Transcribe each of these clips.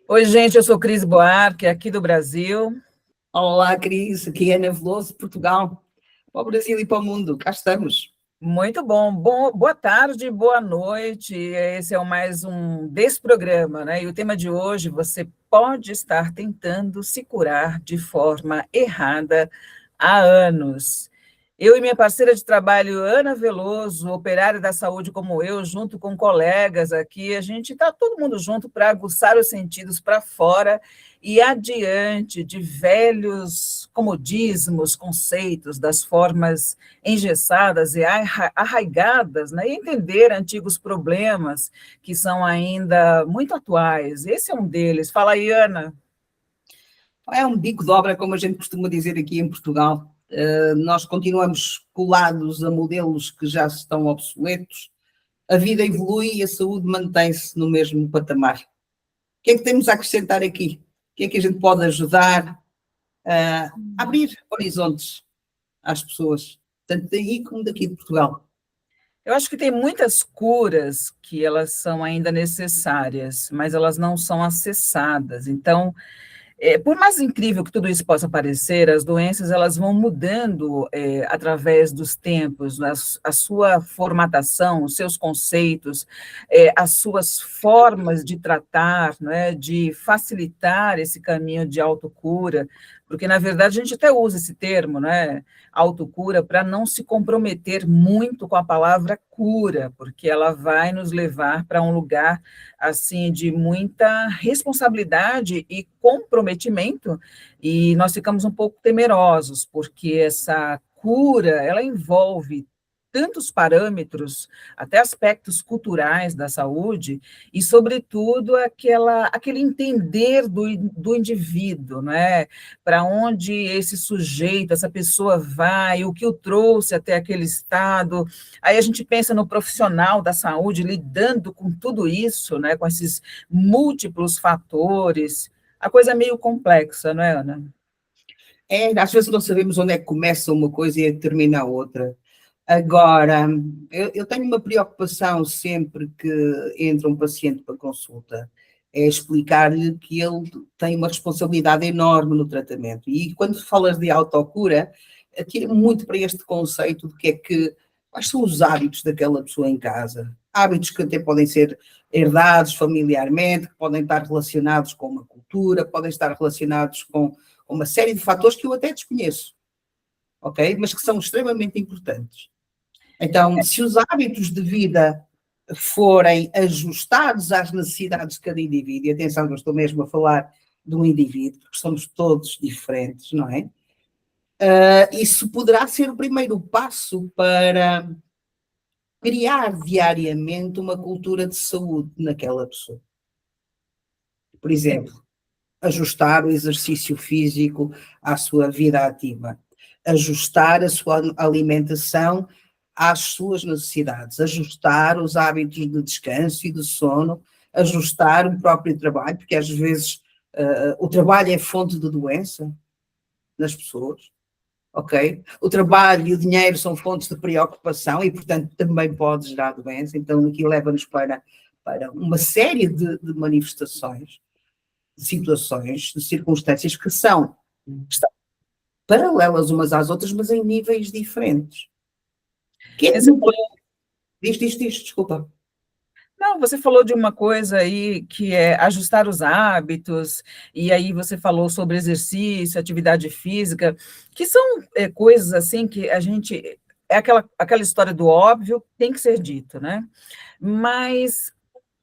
Oi, gente, eu sou Cris Buarque, aqui do Brasil. Olá, Cris, aqui é Ana Veloso, de Portugal. Para o Brasil e para o mundo, cá estamos. Muito bom. Boa tarde, boa noite. Esse é mais um desse programa, né? E o tema de hoje, você pode estar tentando se curar de forma errada há anos. Eu e minha parceira de trabalho, Ana Veloso, operária da saúde como eu, junto com colegas aqui, a gente está todo mundo junto para aguçar os sentidos para fora e adiante de velhos comodismos, conceitos, das formas engessadas e arraigadas, né? E entender antigos problemas que são ainda muito atuais. Esse é um deles. Fala aí, Ana. É um bico de obra, como a gente costuma dizer aqui em Portugal. Nós continuamos colados a modelos que já estão obsoletos. A vida evolui e a saúde mantém-se no mesmo patamar. O que é que temos a acrescentar aqui? O que é que a gente pode ajudar a abrir horizontes às pessoas, tanto daí como daqui de Portugal? Eu acho que tem muitas curas que elas são ainda necessárias, mas elas não são acessadas. Então, por mais incrível que tudo isso possa parecer, as doenças elas vão mudando através dos tempos, a sua formatação, os seus conceitos, as suas formas de tratar, né, de facilitar esse caminho de autocura, porque, na verdade, a gente até usa esse termo, né, autocura, para não se comprometer muito com a palavra cura, porque ela vai nos levar para um lugar assim de muita responsabilidade e comprometimento, e nós ficamos um pouco temerosos, porque essa cura, ela envolve tantos parâmetros, até aspectos culturais da saúde, e, sobretudo, aquele entender do indivíduo, né? Para onde esse sujeito, essa pessoa vai, o que o trouxe até aquele estado. Aí a gente pensa no profissional da saúde lidando com tudo isso, né? Com esses múltiplos fatores. A coisa é meio complexa, não é, Ana? Às vezes não sabemos onde é que começa uma coisa e termina a outra. Agora, eu tenho uma preocupação sempre que entra um paciente para consulta, é explicar-lhe que ele tem uma responsabilidade enorme no tratamento. E quando falas de autocura, atira muito para este conceito de quais são os hábitos daquela pessoa em casa. Hábitos que até podem ser herdados familiarmente, que podem estar relacionados com uma cultura, podem estar relacionados com uma série de fatores que eu até desconheço, ok? Mas que são extremamente importantes. Então, se os hábitos de vida forem ajustados às necessidades de cada indivíduo, e atenção, eu estou mesmo a falar de um indivíduo, porque somos todos diferentes, não é? Isso poderá ser o primeiro passo para criar diariamente uma cultura de saúde naquela pessoa. Por exemplo, ajustar o exercício físico à sua vida ativa, ajustar a sua alimentação às suas necessidades, ajustar os hábitos de descanso e de sono, ajustar o próprio trabalho, porque às vezes o trabalho é fonte de doença nas pessoas, ok? O trabalho e o dinheiro são fontes de preocupação e, portanto, também pode gerar doença, então aqui leva-nos para uma série de manifestações, de situações, de circunstâncias que estão paralelas umas às outras, mas em níveis diferentes. Que é diz, desculpa. Não, você falou de uma coisa aí que é ajustar os hábitos, e aí você falou sobre exercício, atividade física, que são coisas assim que a gente. É aquela história do óbvio, tem que ser dito, né? Mas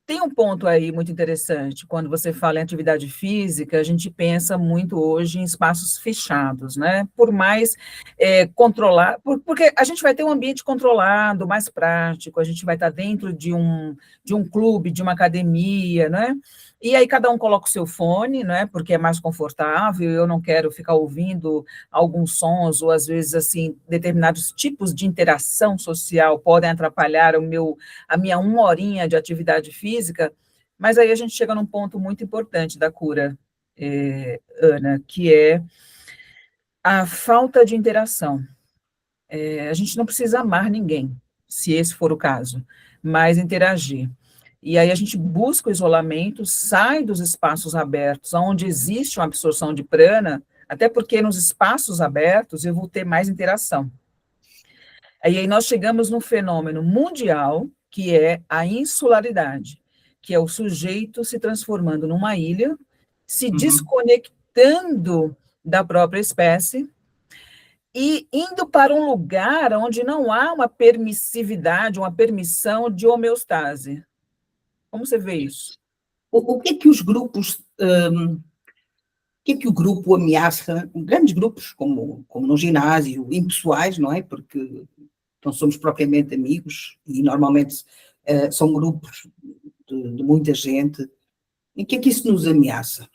tem um ponto aí muito interessante, quando você fala em atividade física, a gente pensa muito hoje em espaços fechados, né? Por mais controlar, porque a gente vai ter um ambiente controlado, mais prático, a gente vai estar dentro de um clube, de uma academia, né? E aí cada um coloca o seu fone, né? Porque é mais confortável, eu não quero ficar ouvindo alguns sons, ou às vezes, assim, determinados tipos de interação social podem atrapalhar a minha 1 horinha de atividade física, mas aí a gente chega num ponto muito importante da cura, Ana, que é a falta de interação. A gente não precisa amar ninguém, se esse for o caso, mas interagir. E aí a gente busca o isolamento, sai dos espaços abertos, onde existe uma absorção de prana, até porque nos espaços abertos eu vou ter mais interação. E aí nós chegamos num fenômeno mundial, que é a insularidade, que é o sujeito se transformando numa ilha, se desconectando da própria espécie, e indo para um lugar onde não há uma permissividade, uma permissão de homeostase. Como você vê isso? O que é que os grupos, o que é que o grupo ameaça, grandes grupos, como no ginásio, impessoais, não é? Porque não somos propriamente amigos e normalmente são grupos de muita gente. Em que é que isso nos ameaça?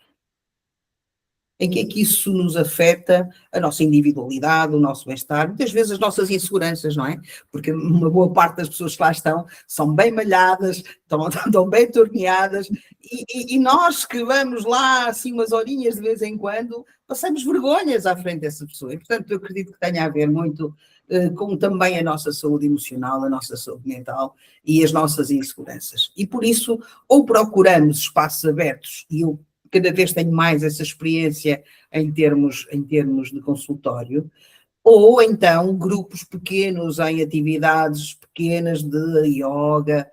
Em que é que isso nos afeta a nossa individualidade, o nosso bem-estar, muitas vezes as nossas inseguranças, não é? Porque uma boa parte das pessoas que lá estão são bem malhadas, estão bem torneadas, e nós que vamos lá, assim, umas horinhas de vez em quando, passamos vergonhas à frente dessa pessoa. E, portanto, eu acredito que tenha a ver muito com também a nossa saúde emocional, a nossa saúde mental e as nossas inseguranças. E, por isso, ou procuramos espaços abertos, e eu cada vez tenho mais essa experiência em termos de consultório, ou então grupos pequenos em atividades pequenas de yoga,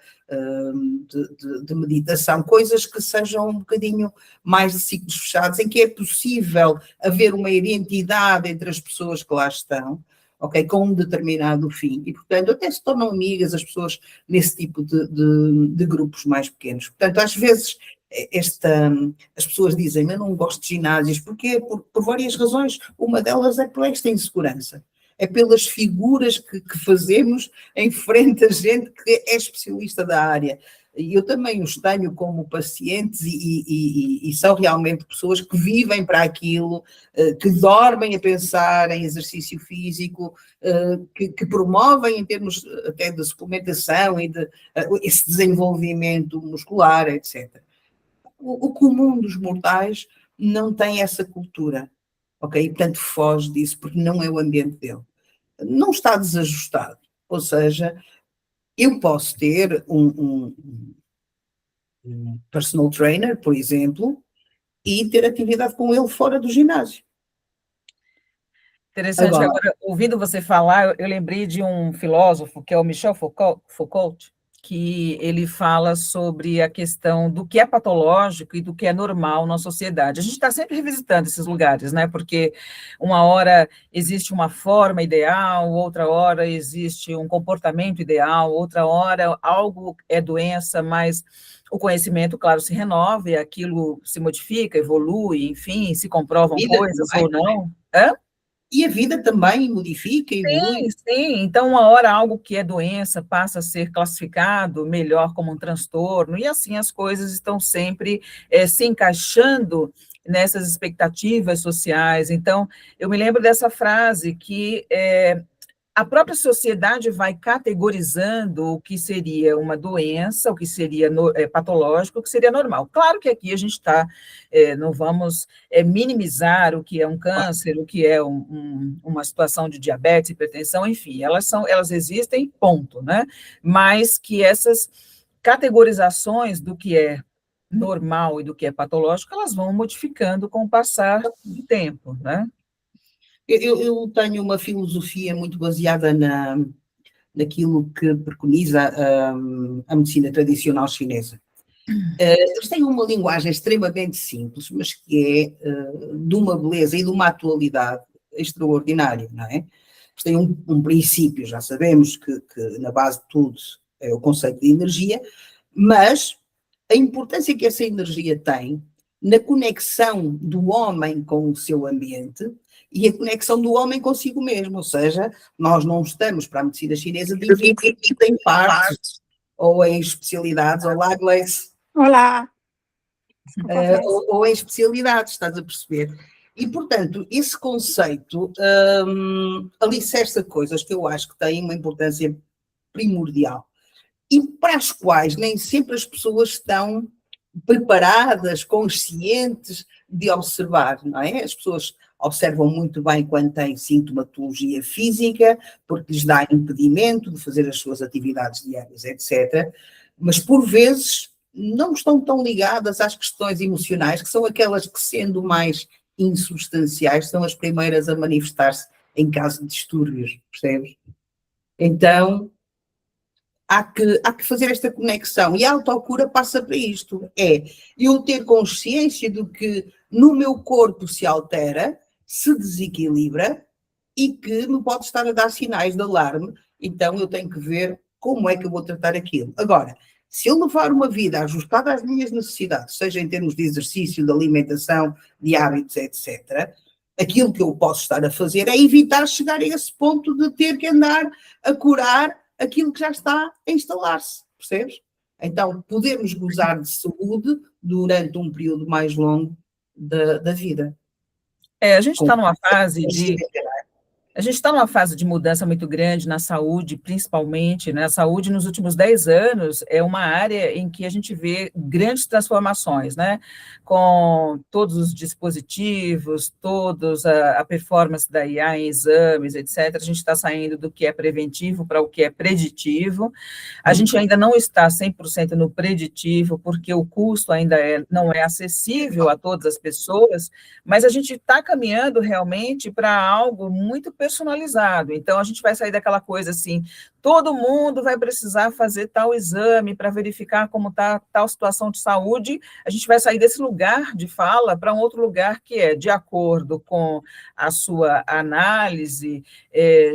de meditação, coisas que sejam um bocadinho mais de ciclos fechados, em que é possível haver uma identidade entre as pessoas que lá estão, ok, com um determinado fim, e portanto até se tornam amigas as pessoas nesse tipo de grupos mais pequenos. Portanto, às vezes as pessoas dizem, eu não gosto de ginásios, porque por várias razões. Uma delas é por esta insegurança, é pelas figuras que fazemos em frente a gente que é especialista da área. E eu também os tenho como pacientes e são realmente pessoas que vivem para aquilo, que dormem a pensar em exercício físico, que promovem em termos até de suplementação e esse desenvolvimento muscular, etc. O comum dos mortais não tem essa cultura, ok? E, portanto, foge disso, porque não é o ambiente dele. Não está desajustado. Ou seja, eu posso ter um personal trainer, por exemplo, e ter atividade com ele fora do ginásio. Interessante. Agora, ouvindo você falar, eu lembrei de um filósofo, que é o Michel Foucault, que ele fala sobre a questão do que é patológico e do que é normal na sociedade. A gente está sempre revisitando esses lugares, né? Porque uma hora existe uma forma ideal, outra hora existe um comportamento ideal, outra hora algo é doença, mas o conhecimento, claro, se renova e aquilo se modifica, evolui, enfim, se comprovam coisas ou não. Hã? E a vida também modifica, evolui. Sim. Então, uma hora algo que é doença passa a ser classificado melhor como um transtorno, e assim as coisas estão sempre se encaixando nessas expectativas sociais. Então, eu me lembro dessa frase que a própria sociedade vai categorizando o que seria uma doença, o que seria patológico, o que seria normal. Claro que aqui a gente está, não vamos minimizar o que é um câncer, o que é uma situação de diabetes, hipertensão, enfim, elas existem, ponto, né? Mas que essas categorizações do que é normal e do que é patológico, elas vão modificando com o passar do tempo, né? Eu tenho uma filosofia muito baseada naquilo que preconiza a medicina tradicional chinesa. Eles têm uma linguagem extremamente simples, mas que é de uma beleza e de uma atualidade extraordinária, não é? Eles têm um princípio, já sabemos que na base de tudo é o conceito de energia, mas a importância que essa energia tem na conexão do homem com o seu ambiente e a conexão do homem consigo mesmo, ou seja, nós não estamos para a medicina chinesa dividida em partes ou em especialidades. Olá, Gleice. Olá. Ou em especialidades, estás a perceber? E, portanto, esse conceito alicerça coisas que eu acho que têm uma importância primordial e para as quais nem sempre as pessoas estão preparadas, conscientes de observar, não é? As pessoas observam muito bem quando têm sintomatologia física, porque lhes dá impedimento de fazer as suas atividades diárias, etc. mas por vezes não estão tão ligadas às questões emocionais, que são aquelas que, sendo mais insubstanciais, são as primeiras a manifestar-se em caso de distúrbios, percebes? Então, há que fazer esta conexão. E a autocura passa para isto. É eu ter consciência do que no meu corpo se altera, se desequilibra e que me pode estar a dar sinais de alarme. Então eu tenho que ver como é que eu vou tratar aquilo. Agora, se eu levar uma vida ajustada às minhas necessidades, seja em termos de exercício, de alimentação, de hábitos, etc., aquilo que eu posso estar a fazer é evitar chegar a esse ponto de ter que andar a curar aquilo que já está a instalar-se, percebes? Então, podemos gozar de saúde durante um período mais longo da vida. A gente está numa fase de A gente está numa fase de mudança muito grande na saúde, principalmente, né? A saúde nos últimos 10 anos é uma área em que a gente vê grandes transformações, né? Com todos os dispositivos, todos a performance da IA em exames, etc. A gente está saindo do que é preventivo para o que é preditivo. A gente ainda não está 100% no preditivo, porque o custo ainda não é acessível a todas as pessoas, mas a gente está caminhando realmente para algo muito personalizado. Então, a gente vai sair daquela coisa assim, todo mundo vai precisar fazer tal exame para verificar como está tal situação de saúde. A gente vai sair desse lugar de fala para um outro lugar que é de acordo com a sua análise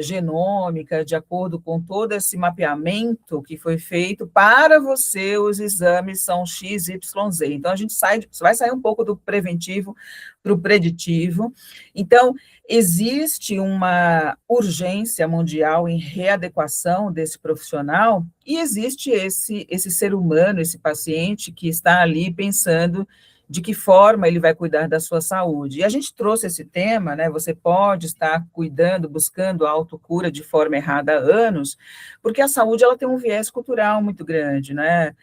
genômica, de acordo com todo esse mapeamento que foi feito para você, os exames são X, Y, Z. Então, a gente vai sair um pouco do preventivo para o preditivo. Então, existe uma urgência mundial em readequação desse profissional e existe esse ser humano, esse paciente que está ali pensando de que forma ele vai cuidar da sua saúde. E a gente trouxe esse tema, né? Você pode estar cuidando, buscando a autocura de forma errada há anos, porque a saúde ela tem um viés cultural muito grande, né?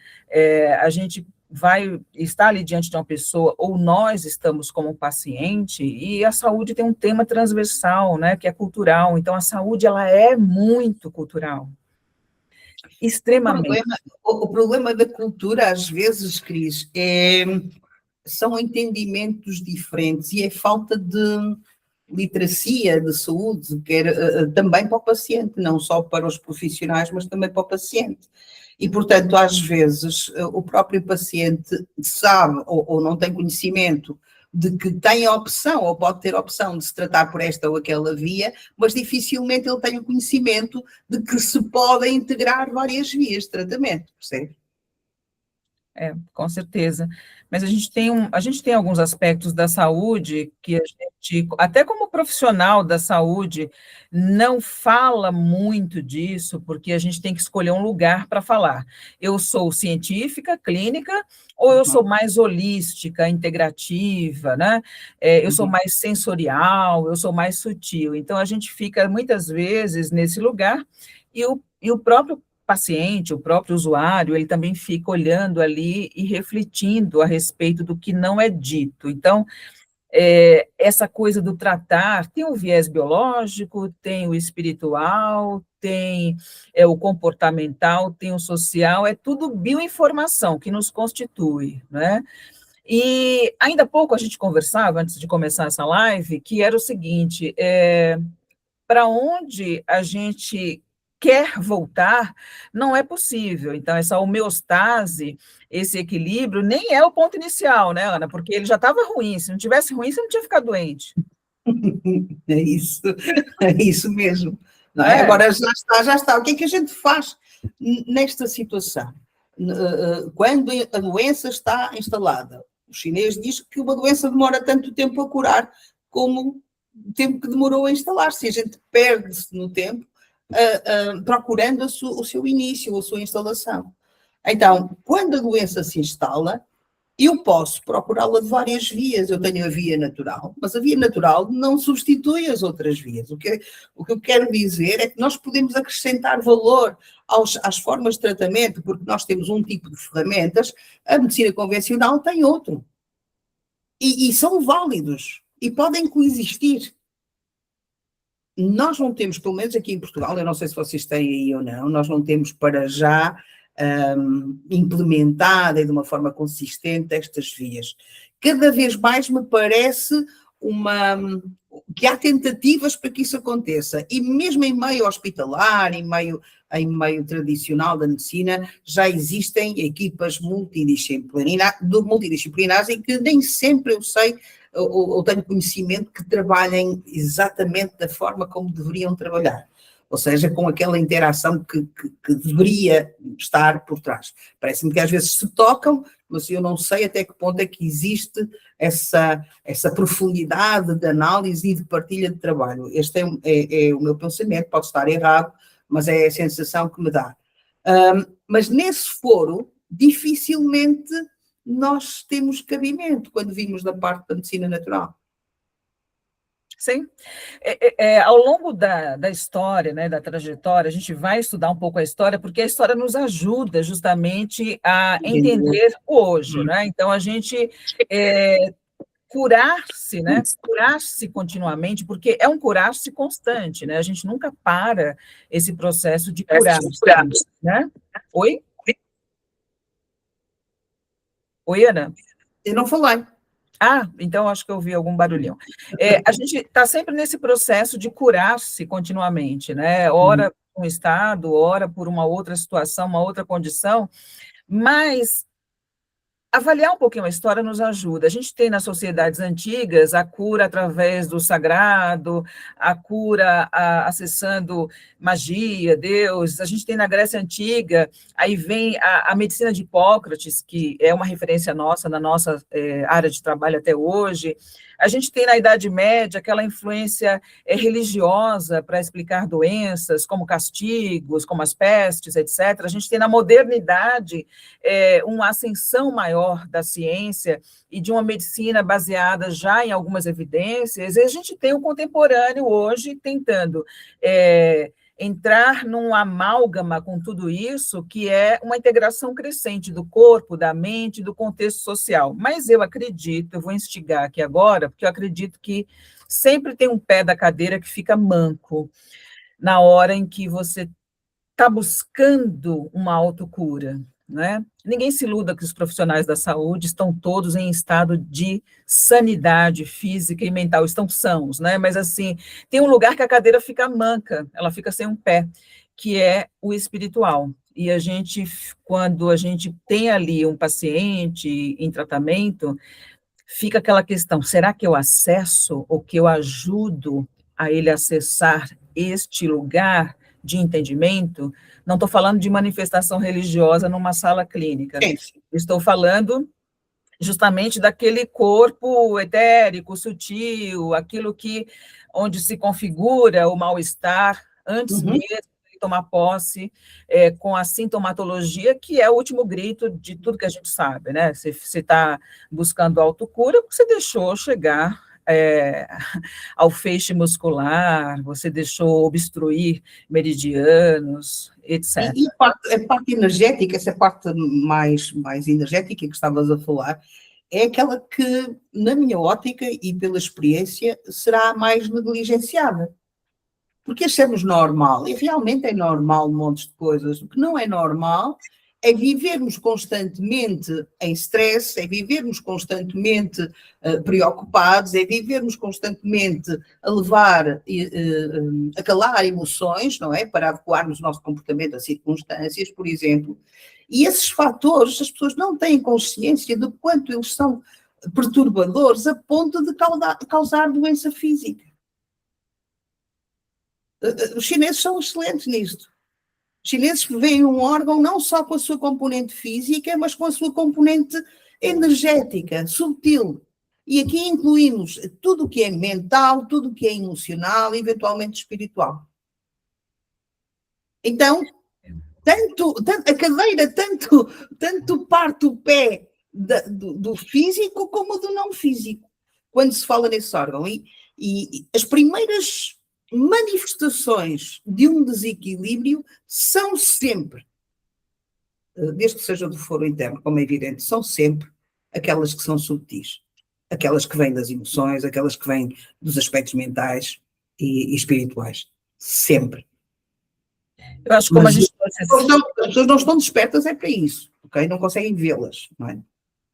A gente vai estar ali diante de uma pessoa, ou nós estamos como paciente, e a saúde tem um tema transversal, né, que é cultural, então a saúde, ela é muito cultural, extremamente. O problema da cultura, às vezes, Cris, são entendimentos diferentes e é falta de literacia de saúde, também para o paciente, não só para os profissionais, mas também para o paciente. E, portanto, às vezes, o próprio paciente sabe ou não tem conhecimento de que tem a opção, ou pode ter a opção de se tratar por esta ou aquela via, mas dificilmente ele tem o conhecimento de que se podem integrar várias vias de tratamento, percebe? Com certeza. Mas a gente tem alguns aspectos da saúde que a gente, até como profissional da saúde, não fala muito disso, porque a gente tem que escolher um lugar para falar. Eu sou científica, clínica, ou eu sou mais holística, integrativa, né? Eu sou mais sensorial, eu sou mais sutil. Então, a gente fica, muitas vezes, nesse lugar, e o próprio paciente, o próprio usuário, ele também fica olhando ali e refletindo a respeito do que não é dito. Então, essa coisa do tratar, tem o viés biológico, tem o espiritual, tem o comportamental, tem o social, é tudo bioinformação que nos constitui, né? E ainda há pouco a gente conversava, antes de começar essa live, que era o seguinte, para onde a gente quer voltar, não é possível. Então, essa homeostase, esse equilíbrio, nem é o ponto inicial, né, Ana? Porque ele já estava ruim. Se não tivesse ruim, você não tinha ficado doente. É isso mesmo. Não é? Agora já está. O que é que a gente faz nesta situação? Quando a doença está instalada, o chinês diz que uma doença demora tanto tempo a curar como o tempo que demorou a instalar-se. A gente perde-se no tempo procurando o seu início, a sua instalação. Então, quando a doença se instala, eu posso procurá-la de várias vias. Eu tenho a via natural, mas a via natural não substitui as outras vias. O que eu quero dizer é que nós podemos acrescentar valor às formas de tratamento, porque nós temos um tipo de ferramentas, a medicina convencional tem outro. E são válidos e podem coexistir. Nós não temos, pelo menos aqui em Portugal, eu não sei se vocês têm aí ou não, nós não temos para já implementada e de uma forma consistente estas vias. Cada vez mais me parece que há tentativas para que isso aconteça, e mesmo em meio hospitalar, em meio tradicional da medicina, já existem equipas multidisciplinares em que nem sempre eu sei ou tenho conhecimento que trabalhem exatamente da forma como deveriam trabalhar. Ou seja, com aquela interação que deveria estar por trás. Parece-me que às vezes se tocam, mas eu não sei até que ponto é que existe essa profundidade de análise e de partilha de trabalho. Este é o meu pensamento, pode estar errado, mas é a sensação que me dá. Mas nesse foro, dificilmente nós temos cabimento quando vimos da parte da medicina natural. Sim. Ao longo da história, né, da trajetória, a gente vai estudar um pouco a história, porque a história nos ajuda justamente a entender o hoje, né? Então, a gente curar-se, né? Curar-se continuamente, porque é um curar-se constante, né? A gente nunca para esse processo de curar-se, né? Oi? Oi, Ana? Eu não falei. Então acho que eu ouvi algum barulhinho. A gente está sempre nesse processo de curar-se continuamente, né? Ora por um estado, ora por uma outra situação, uma outra condição, mas avaliar um pouquinho a história nos ajuda. A gente tem nas sociedades antigas a cura através do sagrado, a cura acessando magia, Deus. A gente tem na Grécia Antiga, aí vem a medicina de Hipócrates, que é uma referência nossa, na nossa área de trabalho até hoje. A gente tem na Idade Média aquela influência religiosa para explicar doenças, como castigos, como as pestes, etc. A gente tem na modernidade uma ascensão maior da ciência e de uma medicina baseada já em algumas evidências, e a gente tem o contemporâneo hoje tentando entrar num amálgama com tudo isso, que é uma integração crescente do corpo, da mente, do contexto social. Mas eu acredito, eu vou instigar aqui agora, porque eu acredito que sempre tem um pé da cadeira que fica manco na hora em que você está buscando uma autocura, né? Ninguém se iluda que os profissionais da saúde estão todos em estado de sanidade física e mental, estão sãos, né? Mas, assim, tem um lugar que a cadeira fica manca, ela fica sem um pé, que é o espiritual. E a gente, quando a gente tem ali um paciente em tratamento, fica aquela questão, será que eu acesso ou que eu ajudo a ele acessar este lugar de entendimento? Não estou falando de manifestação religiosa numa sala clínica. Estou falando justamente daquele corpo etérico, sutil, aquilo onde se configura o mal-estar antes mesmo de tomar posse, com a sintomatologia, que é o último grito de tudo que a gente sabe, né? Você está buscando autocura, você deixou chegar ao feixe muscular, você deixou obstruir meridianos, etc. E a parte energética, essa parte mais energética que estavas a falar, é aquela que, na minha ótica e pela experiência, será mais negligenciada. Porque achamos normal, e realmente é normal um monte de coisas. O que não é normal é vivermos constantemente em stress, é vivermos constantemente preocupados, é vivermos constantemente a calar emoções, não é? Para adequarmos o nosso comportamento a circunstâncias, por exemplo. E esses fatores, as pessoas não têm consciência de quanto eles são perturbadores a ponto de causar doença física. Os chineses são excelentes nisto. Os chineses veem um órgão não só com a sua componente física, mas com a sua componente energética, subtil. E aqui incluímos tudo o que é mental, tudo o que é emocional e eventualmente espiritual. Então, a cadeira tanto parte o pé do físico como do não físico, quando se fala nesse órgão. E as primeiras manifestações de um desequilíbrio são sempre, desde que seja do foro interno, como é evidente, são sempre aquelas que são subtis, aquelas que vêm das emoções, aquelas que vêm dos aspectos mentais e espirituais. Sempre. Eu acho que como a Mas gente trouxe as pessoas não estão despertas é para isso, ok? Não conseguem vê-las, não é?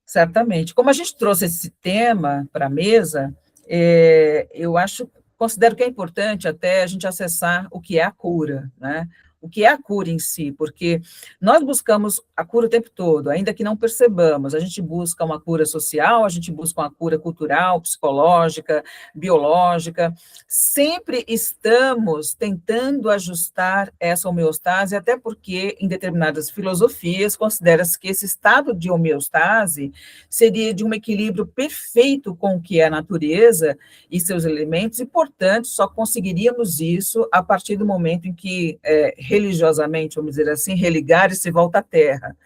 certamente. Como a gente trouxe esse tema para a mesa, eu acho, considero que é importante até a gente acessar o que é a cura, né? O que é a cura em si, porque nós buscamos a cura o tempo todo, ainda que não percebamos. A gente busca uma cura social, a gente busca uma cura cultural, psicológica, biológica. Sempre estamos tentando ajustar essa homeostase, até porque em determinadas filosofias considera-se que esse estado de homeostase seria de um equilíbrio perfeito com o que é a natureza e seus elementos, e, portanto, só conseguiríamos isso a partir do momento em que, religiosamente, vamos dizer assim, religar e se volta à terra,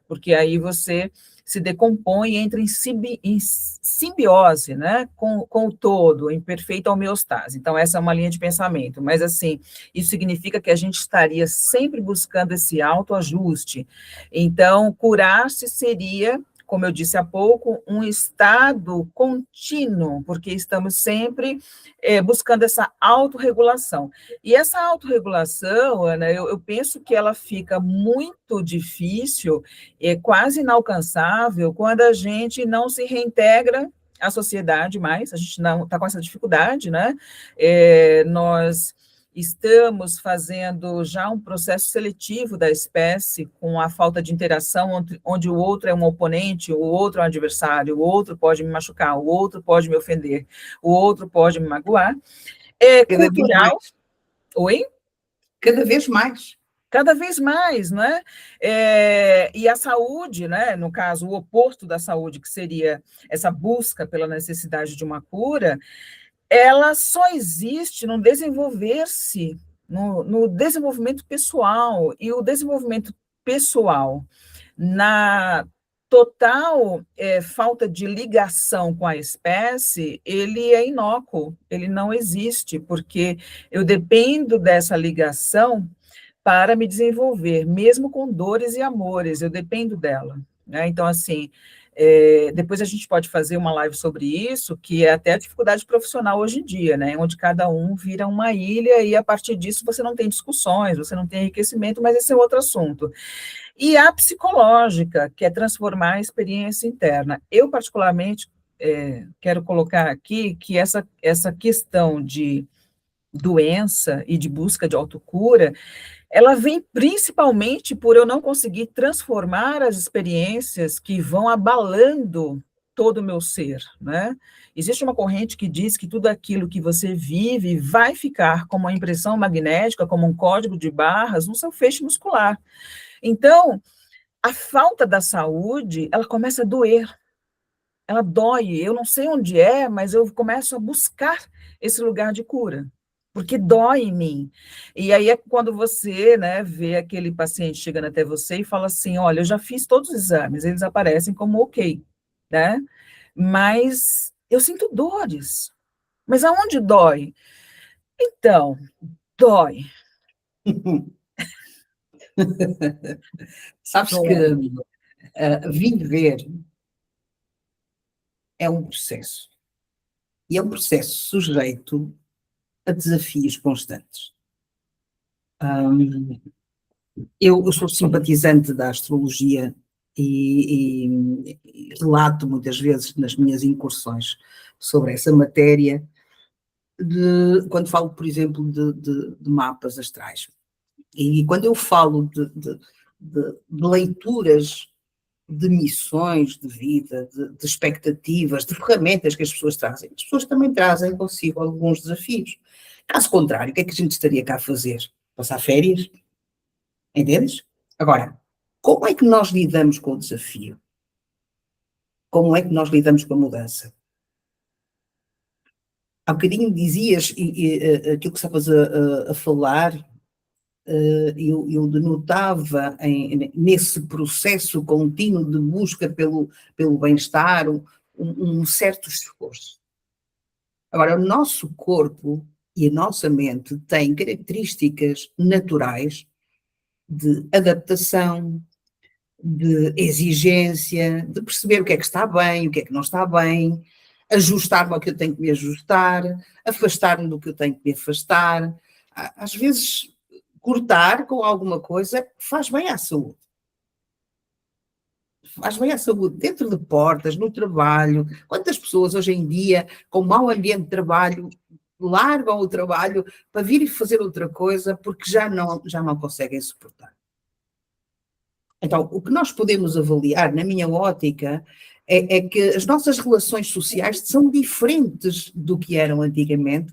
porque aí você se decompõe e entra em simbiose, né, com o todo, em perfeita homeostase. Então, essa é uma linha de pensamento, mas, assim, isso significa que a gente estaria sempre buscando esse autoajuste. Então, curar-se seria, como eu disse há pouco, um estado contínuo, porque estamos sempre buscando essa autorregulação. E essa autorregulação, Ana, eu penso que ela fica muito difícil, quase inalcançável, quando a gente não se reintegra à sociedade mais, a gente não está com essa dificuldade, né? Nós estamos fazendo já um processo seletivo da espécie, com a falta de interação, onde o outro é um oponente, o outro é um adversário, o outro pode me machucar, o outro pode me ofender, o outro pode me magoar. Cada vez Cultural. mais. Oi? Cada vez mais. Cada vez mais, né? E a saúde, né? No caso, o oposto da saúde, que seria essa busca pela necessidade de uma cura, ela só existe no desenvolver-se, no desenvolvimento pessoal, e o desenvolvimento pessoal, na total falta de ligação com a espécie, ele é inócuo, ele não existe, porque eu dependo dessa ligação para me desenvolver, mesmo com dores e amores, eu dependo dela, né? Então, assim, depois a gente pode fazer uma live sobre isso, que é até a dificuldade profissional hoje em dia, né? Onde cada um vira uma ilha e, a partir disso, você não tem discussões, você não tem enriquecimento, mas esse é outro assunto. E a psicológica, que é transformar a experiência interna. Eu, particularmente, quero colocar aqui que essa questão de doença e de busca de autocura, ela vem principalmente por eu não conseguir transformar as experiências que vão abalando todo o meu ser, né? Existe uma corrente que diz que tudo aquilo que você vive vai ficar como uma impressão magnética, como um código de barras no seu feixe muscular. Então, a falta da saúde, ela começa a doer, ela dói, eu não sei onde é, mas eu começo a buscar esse lugar de cura, porque dói em mim. E aí é quando você, né, vê aquele paciente chegando até você e fala assim, olha, eu já fiz todos os exames, eles aparecem como ok, né? Mas eu sinto dores. Mas aonde dói? Então, dói. Sabes que Dói. viver é um processo. E é um processo sujeito a desafios constantes. Eu sou simpatizante da astrologia e relato muitas vezes nas minhas incursões sobre essa matéria, quando falo, por exemplo, de mapas astrais. E quando eu falo de leituras de missões de vida, de expectativas, de ferramentas que as pessoas trazem, as pessoas também trazem consigo alguns desafios. Caso contrário, o que é que a gente estaria cá a fazer? Passar férias? Entendes? Agora, como é que nós lidamos com o desafio? Como é que nós lidamos com a mudança? Há bocadinho dizias aquilo que estavas a falar, eu denotava nesse processo contínuo de busca pelo bem-estar um certo esforço. Agora, o nosso corpo e a nossa mente têm características naturais de adaptação, de exigência, de perceber o que é que está bem, o que é que não está bem, ajustar-me ao que eu tenho que me ajustar, afastar-me do que eu tenho que me afastar. Às vezes, cortar com alguma coisa faz bem à saúde. Faz bem à saúde, dentro de portas, no trabalho. Quantas pessoas hoje em dia, com mau ambiente de trabalho, largam o trabalho para vir e fazer outra coisa porque já não conseguem suportar. Então, o que nós podemos avaliar, na minha ótica, é que as nossas relações sociais são diferentes do que eram antigamente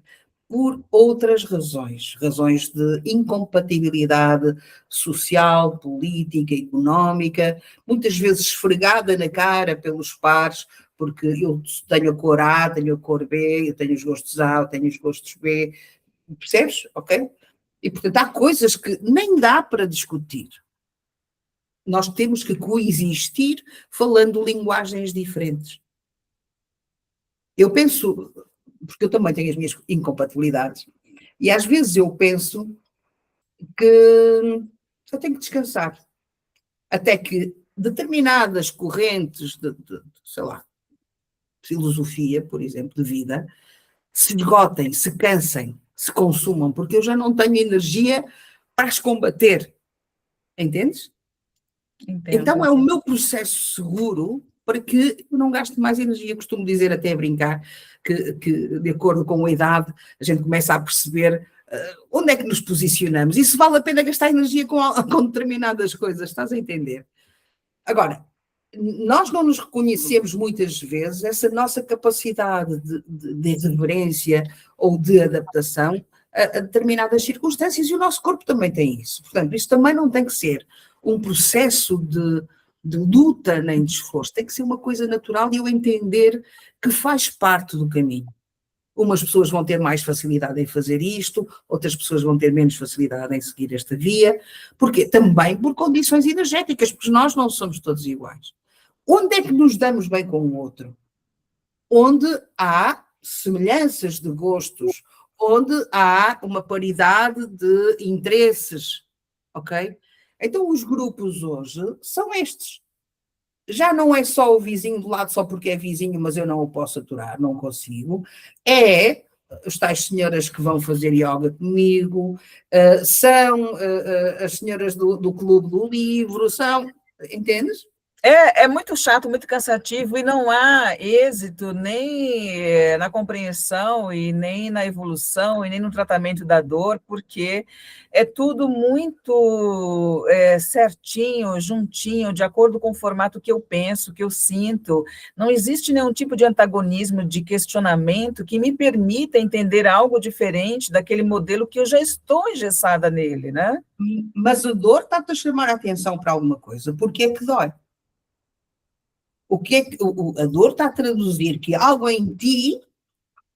por outras razões. Razões de incompatibilidade social, política, económica, muitas vezes esfregada na cara pelos pares, porque eu tenho a cor A, tenho a cor B, eu tenho os gostos A, eu tenho os gostos B, percebes? Ok? E, portanto, há coisas que nem dá para discutir. Nós temos que coexistir falando linguagens diferentes. Eu penso, porque eu também tenho as minhas incompatibilidades, e às vezes eu penso que eu tenho que descansar, até que determinadas correntes sei lá, filosofia, por exemplo, de vida, se esgotem, se cansem, se consumam, porque eu já não tenho energia para as combater. Entendes? Entendo. Então é o meu processo seguro para que eu não gaste mais energia. Costumo dizer, até a brincar, que de acordo com a idade a gente começa a perceber onde é que nos posicionamos e se vale a pena gastar energia com determinadas coisas, estás a entender? Agora, nós não nos reconhecemos muitas vezes essa nossa capacidade de reverência ou de adaptação a determinadas circunstâncias, e o nosso corpo também tem isso. Portanto, isto também não tem que ser um processo de luta nem de esforço, tem que ser uma coisa natural e eu entender que faz parte do caminho. Umas pessoas vão ter mais facilidade em fazer isto, outras pessoas vão ter menos facilidade em seguir esta via, porque também por condições energéticas, porque nós não somos todos iguais. Onde é que nos damos bem com o outro? Onde há semelhanças de gostos, onde há uma paridade de interesses, ok? Então os grupos hoje são estes. Já não é só o vizinho do lado só porque é vizinho, mas eu não o posso aturar, não consigo. É as tais senhoras que vão fazer yoga comigo, são as senhoras do Clube do Livro, são, entendes? É muito chato, muito cansativo, e não há êxito nem na compreensão, e nem na evolução, e nem no tratamento da dor, porque é tudo muito certinho, juntinho, de acordo com o formato que eu penso, que eu sinto. Não existe nenhum tipo de antagonismo, de questionamento que me permita entender algo diferente daquele modelo que eu já estou engessada nele, né? Mas a dor está-te a chamar a atenção para alguma coisa. Porque é que dói? O que é que a dor está a traduzir que algo em ti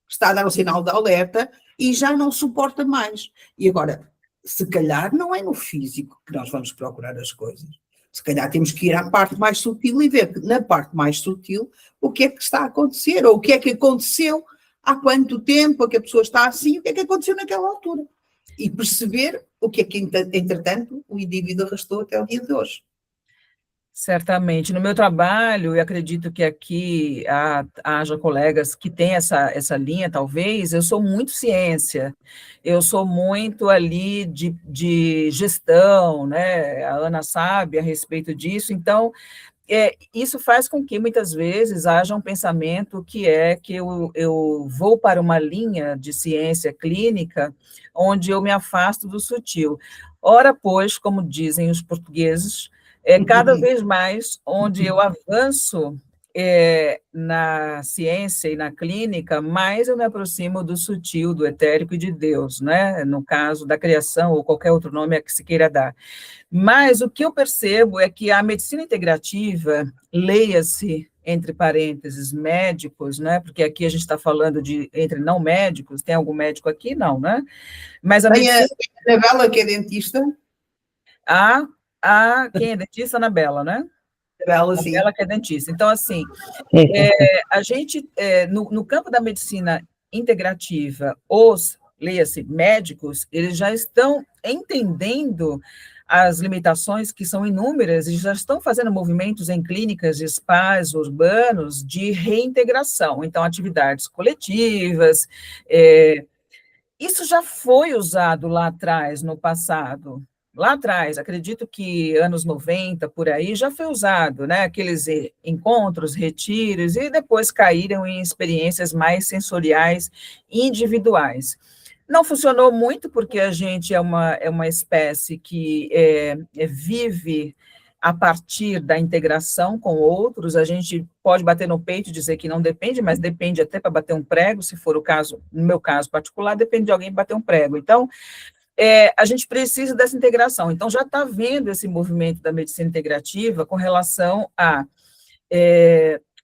está a dar um sinal de alerta e já não suporta mais. E agora, se calhar não é no físico que nós vamos procurar as coisas. Se calhar temos que ir à parte mais sutil e ver que na parte mais sutil o que é que está a acontecer, ou o que é que aconteceu, há quanto tempo que a pessoa está assim, o que é que aconteceu naquela altura. E perceber o que é que, entretanto, o indivíduo arrastou até o dia de hoje. Certamente. No meu trabalho, e acredito que aqui haja colegas que têm essa linha, talvez, eu sou muito ciência, eu sou muito ali de gestão, né? A Ana sabe a respeito disso, então, isso faz com que, muitas vezes, haja um pensamento que eu vou para uma linha de ciência clínica, onde eu me afasto do sutil. Ora, pois, como dizem os portugueses, cada vez mais, onde eu avanço na ciência e na clínica, mais eu me aproximo do sutil, do etérico e de Deus, né? No caso da criação, ou qualquer outro nome a que se queira dar. Mas o que eu percebo é que a medicina integrativa, leia-se, entre parênteses, médicos, né? Porque aqui a gente está falando entre não médicos, tem algum médico aqui? Não, né? Mas a medicina... a Anabela, que é dentista. Quem é dentista? Anabela, né? Anabela, sim. Anabela que é dentista. Então, assim, a gente, no campo da medicina integrativa, leia-se, médicos, eles já estão entendendo as limitações, que são inúmeras, e já estão fazendo movimentos em clínicas de spas urbanos de reintegração. Então, atividades coletivas, Isso já foi usado lá atrás, no passado. Lá atrás, acredito que anos 90 por aí, já foi usado, né? Aqueles encontros, retiros, e depois caíram em experiências mais sensoriais individuais. Não funcionou muito, porque a gente é uma espécie que vive a partir da integração com outros. A gente pode bater no peito e dizer que não depende, mas depende até para bater um prego, se for o caso, no meu caso particular, depende de alguém bater um prego. Então, a gente precisa dessa integração. Então, já está vendo esse movimento da medicina integrativa com relação a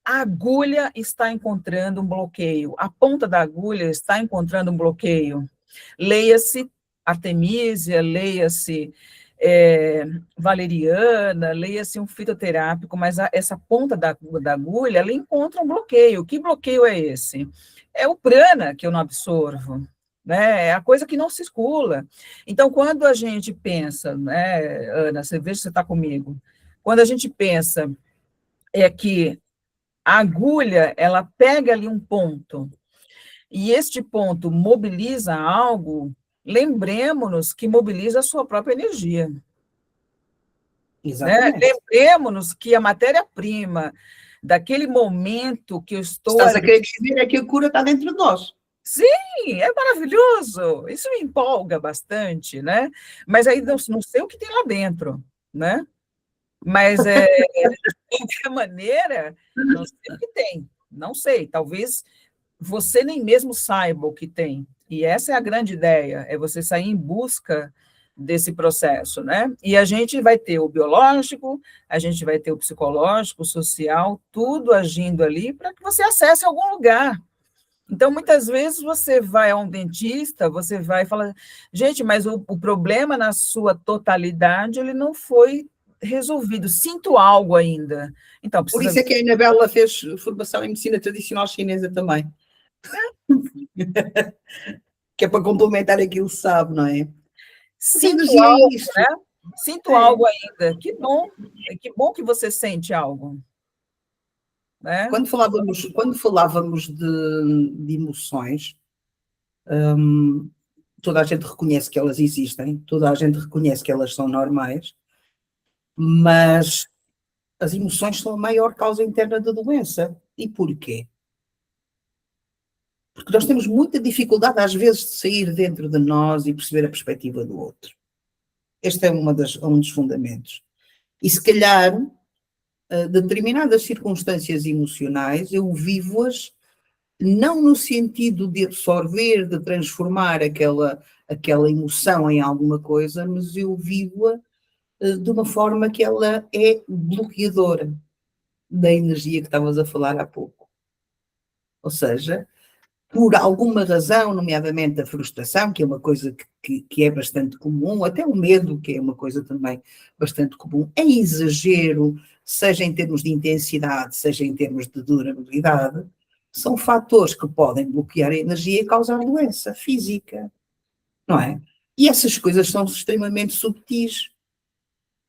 agulha está encontrando um bloqueio, a ponta da agulha está encontrando um bloqueio. Leia-se Artemisia, leia-se valeriana, leia-se um fitoterápico, mas essa ponta da agulha, ela encontra um bloqueio. Que bloqueio é esse? É o prana que eu não absorvo, né? É a coisa que não circula. Então, quando a gente pensa, né, Ana, você veja se você está comigo, quando a gente pensa que a agulha, ela pega ali um ponto, e este ponto mobiliza algo, lembremos-nos que mobiliza a sua própria energia. Né? Exatamente. Lembremos-nos que a matéria-prima daquele momento que eu estou Estás a ali... querer dizer é que a cura está dentro de nós. Sim, é maravilhoso, isso me empolga bastante, né? Mas aí não sei o que tem lá dentro, né? Mas, de qualquer maneira, não sei o que tem, não sei, talvez você nem mesmo saiba o que tem. E essa é a grande ideia, é você sair em busca desse processo, né? E a gente vai ter o biológico, a gente vai ter o psicológico, o social, tudo agindo ali para que você acesse algum lugar. Então, muitas vezes você vai a um dentista, você vai falar, gente, mas o problema na sua totalidade, ele não foi resolvido, sinto algo ainda. Então, Por precisa... isso é que a Anabela fez formação em medicina tradicional chinesa também. Que é para complementar aquilo que sabe, não é? Mas a Sinto energia é algo, isto. né? Sinto É. algo ainda. Que bom que você sente algo, né? Quando falávamos de emoções, toda a gente reconhece que elas existem, toda a gente reconhece que elas são normais, mas as emoções são a maior causa interna da doença. E porquê? Porque nós temos muita dificuldade, às vezes, de sair dentro de nós e perceber a perspectiva do outro. Este é um dos fundamentos. E se calhar, determinadas circunstâncias emocionais, eu vivo-as não no sentido de absorver, de transformar aquela emoção em alguma coisa, mas eu vivo-a de uma forma que ela é bloqueadora da energia que estavas a falar há pouco. Ou seja, por alguma razão, nomeadamente a frustração, que é uma coisa que é bastante comum, até o medo, que é uma coisa também bastante comum, em exagero, seja em termos de intensidade, seja em termos de durabilidade, são fatores que podem bloquear a energia e causar doença física, não é? E essas coisas são extremamente subtis.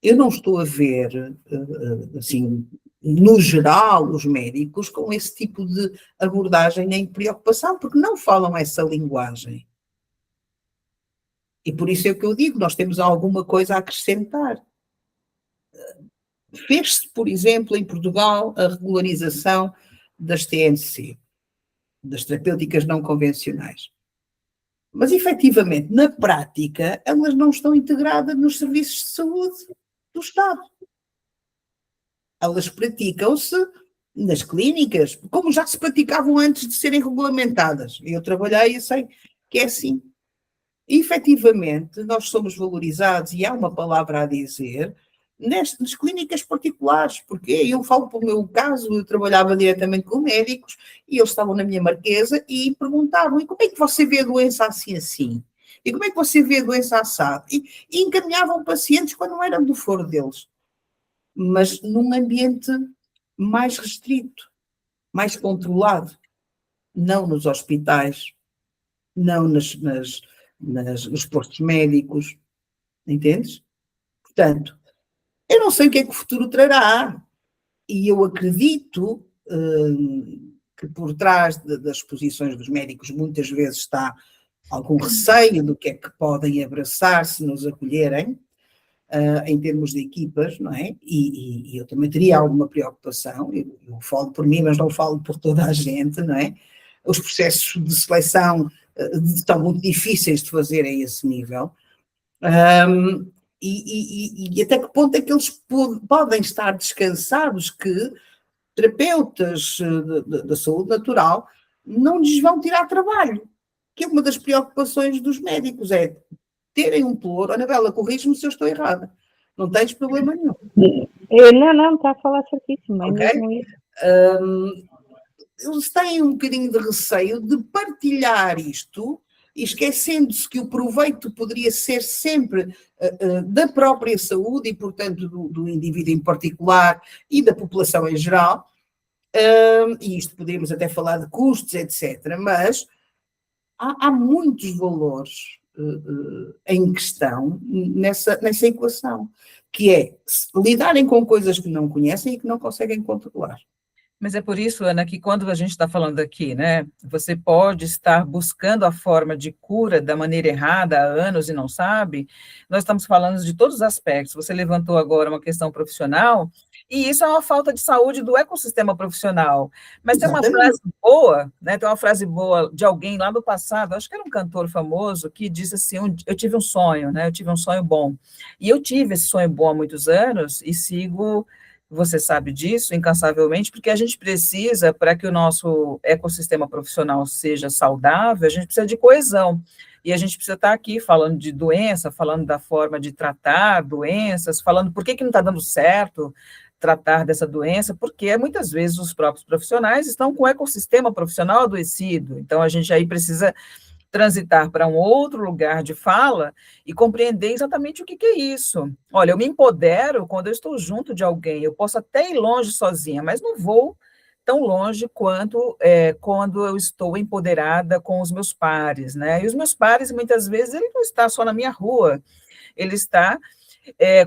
Eu não estou a ver, assim, no geral, os médicos com esse tipo de abordagem nem preocupação, porque não falam essa linguagem. E por isso é o que eu digo, nós temos alguma coisa a acrescentar. Fez-se, por exemplo, em Portugal, a regularização das TNC, das terapêuticas não convencionais. Mas, efetivamente, na prática, elas não estão integradas nos serviços de saúde do Estado. Elas praticam-se nas clínicas, como já se praticavam antes de serem regulamentadas. Eu trabalhei e sei que é assim. E, efetivamente, nós somos valorizados, e há uma palavra a dizer, nas clínicas particulares, porque eu falo pelo meu caso, eu trabalhava diretamente com médicos, e eles estavam na minha marquesa e perguntavam, e como é que você vê a doença assim assim? E como é que você vê a doença assado? E encaminhavam pacientes quando não eram do foro deles, mas num ambiente mais restrito, mais controlado, não nos hospitais, não nos postos médicos, entendes? Portanto, eu não sei o que é que o futuro trará, e eu acredito que por trás das posições dos médicos muitas vezes está algum receio do que é que podem abraçar se nos acolherem, em termos de equipas, não é? E eu também teria alguma preocupação, eu falo por mim, mas não falo por toda a gente, não é? Os processos de seleção estão muito difíceis de fazer a esse nível. E até que ponto é que eles podem estar descansados que terapeutas da saúde natural não lhes vão tirar trabalho, que é uma das preocupações dos médicos, é terem um pluro. Anabela, corrige-me se eu estou errada. Não tens problema nenhum. Não, está a falar certíssimo, é okay? Mesmo isso. Eles têm um bocadinho de receio de partilhar isto, esquecendo-se que o proveito poderia ser sempre da própria saúde e, portanto, do indivíduo em particular e da população em geral. E isto podemos até falar de custos, etc. Mas há muitos valores em questão nessa equação, que é lidarem com coisas que não conhecem e que não conseguem controlar. Mas é por isso, Ana, que quando a gente está falando aqui, né, você pode estar buscando a forma de cura da maneira errada há anos e não sabe, nós estamos falando de todos os aspectos. Você levantou agora uma questão profissional, e isso é uma falta de saúde do ecossistema profissional. Mas tem uma frase boa, né, tem uma frase boa de alguém lá do passado, acho que era um cantor famoso, que disse assim, eu tive um sonho, né, eu tive um sonho bom. E eu tive esse sonho bom há muitos anos, e sigo... Você sabe disso, incansavelmente, porque a gente precisa, para que o nosso ecossistema profissional seja saudável, a gente precisa de coesão. E a gente precisa estar aqui falando de doença, falando da forma de tratar doenças, falando por que não está dando certo tratar dessa doença, porque muitas vezes os próprios profissionais estão com o ecossistema profissional adoecido. Então, a gente aí precisa transitar para um outro lugar de fala e compreender exatamente o que é isso. Olha, eu me empodero quando eu estou junto de alguém, eu posso até ir longe sozinha, mas não vou tão longe quanto quando eu estou empoderada com os meus pares, né? E os meus pares, muitas vezes, ele não está só na minha rua, ele está...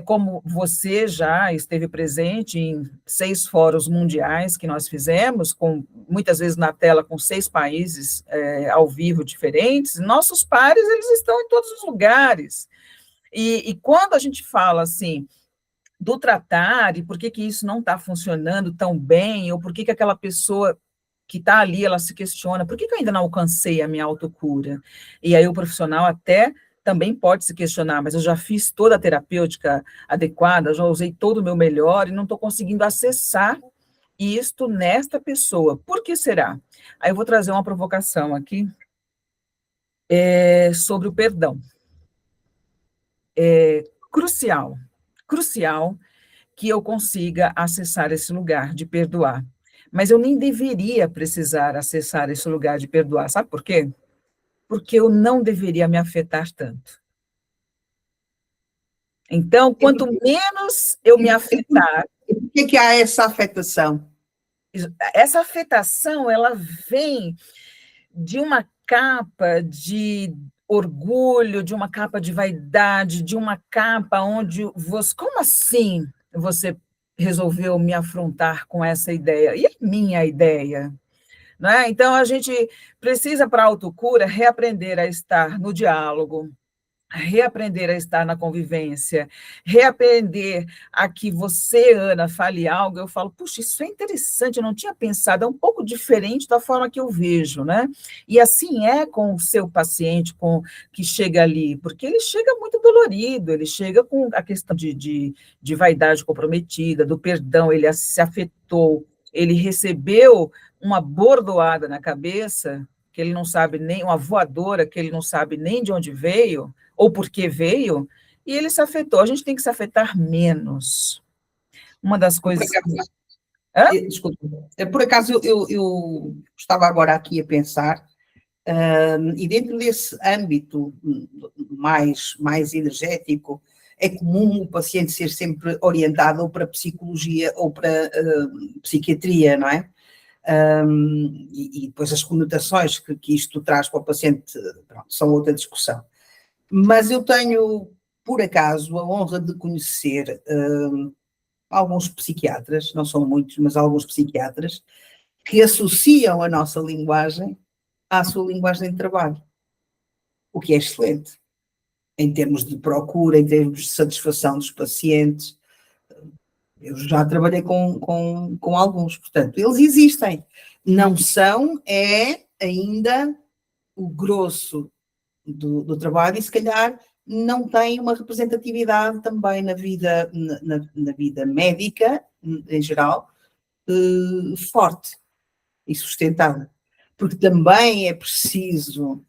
como você já esteve presente em 6 fóruns mundiais que nós fizemos, muitas vezes na tela com 6 países ao vivo diferentes, nossos pares, eles estão em todos os lugares. E quando a gente fala assim, do tratar, e por que isso não está funcionando tão bem, ou por que aquela pessoa que está ali, ela se questiona, por que eu ainda não alcancei a minha autocura? E aí o profissional até... também pode se questionar, mas eu já fiz toda a terapêutica adequada, já usei todo o meu melhor e não estou conseguindo acessar isto nesta pessoa. Por que será? Aí eu vou trazer uma provocação aqui sobre o perdão. É crucial que eu consiga acessar esse lugar de perdoar. Mas eu nem deveria precisar acessar esse lugar de perdoar. Sabe por quê? Porque eu não deveria me afetar tanto. Então, quanto menos eu me afetar... Por que há essa afetação? Essa afetação, ela vem de uma capa de orgulho, de uma capa de vaidade, de uma capa onde você... Como assim você resolveu me afrontar com essa ideia? E é minha ideia? Não é? Então, a gente precisa, para a autocura, reaprender a estar no diálogo, reaprender a estar na convivência, reaprender a que você, Ana, fale algo, eu falo, puxa, isso é interessante, eu não tinha pensado, é um pouco diferente da forma que eu vejo, né? E assim é com o seu paciente que chega ali, porque ele chega muito dolorido, ele chega com a questão de vaidade comprometida, do perdão, ele se afetou, ele recebeu uma bordoada na cabeça, que ele não sabe nem, uma voadora, que ele não sabe nem de onde veio, ou por que veio, e ele se afetou. A gente tem que se afetar menos. Uma das coisas... Desculpa, por acaso eu estava agora aqui a pensar, e dentro desse âmbito mais energético, é comum o paciente ser sempre orientado ou para psicologia ou para psiquiatria, não é? E depois as conotações que isto traz para o paciente, pronto, são outra discussão. Mas eu tenho, por acaso, a honra de conhecer alguns psiquiatras, não são muitos, mas alguns psiquiatras, que associam a nossa linguagem à sua linguagem de trabalho. o que é excelente, em termos de procura, em termos de satisfação dos pacientes. Eu já trabalhei com alguns, portanto, eles existem. Não são, ainda o grosso do trabalho e, se calhar, não tem uma representatividade também na vida, na vida médica, em geral, forte e sustentável. Porque também é preciso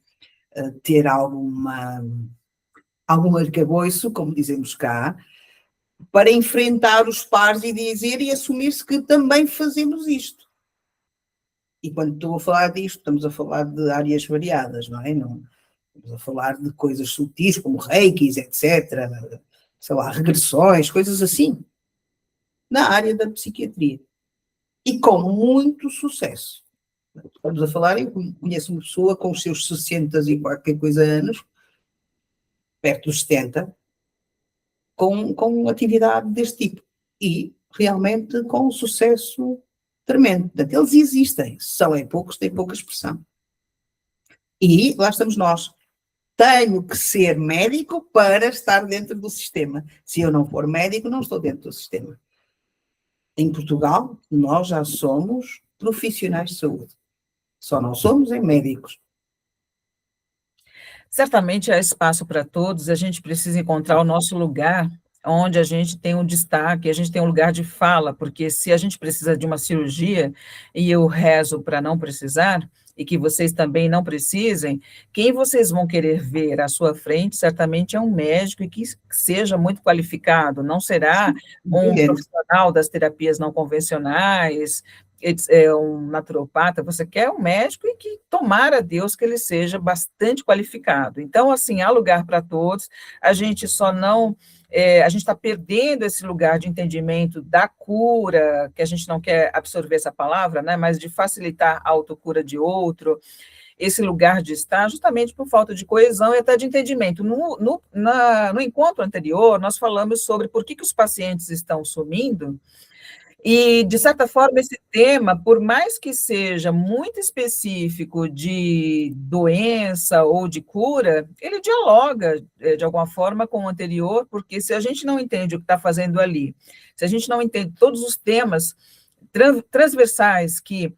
ter algum arcabouço, como dizemos cá, para enfrentar os pares e dizer e assumir-se que também fazemos isto. E quando estou a falar disto, estamos a falar de áreas variadas, não é? Não, estamos a falar de coisas sutis, como reikis, etc., sei lá, regressões, coisas assim, na área da psiquiatria. E com muito sucesso. Estamos a falar, eu conheço uma pessoa com os seus 60 e qualquer coisa anos, perto dos 70, com atividade deste tipo. E realmente com um sucesso tremendo. Portanto, eles existem, são em poucos, têm pouca expressão. E lá estamos nós. Tenho que ser médico para estar dentro do sistema. Se eu não for médico, não estou dentro do sistema. Em Portugal, nós já somos profissionais de saúde. Só não somos médicos. Certamente há espaço para todos, a gente precisa encontrar o nosso lugar, onde a gente tem um destaque, a gente tem um lugar de fala, porque se a gente precisa de uma cirurgia, e eu rezo para não precisar, e que vocês também não precisem, quem vocês vão querer ver à sua frente, certamente é um médico e que seja muito qualificado, não será um profissional das terapias não convencionais, um naturopata, você quer um médico e que tomara Deus que ele seja bastante qualificado. Então, assim, há lugar para todos, a gente só não... a gente está perdendo esse lugar de entendimento da cura, que a gente não quer absorver essa palavra, né, mas de facilitar a autocura de outro, esse lugar de estar, justamente por falta de coesão e até de entendimento. No encontro anterior, nós falamos sobre por que os pacientes estão sumindo, e, de certa forma, esse tema, por mais que seja muito específico de doença ou de cura, ele dialoga, de alguma forma, com o anterior, porque se a gente não entende o que está fazendo ali, se a gente não entende todos os temas transversais que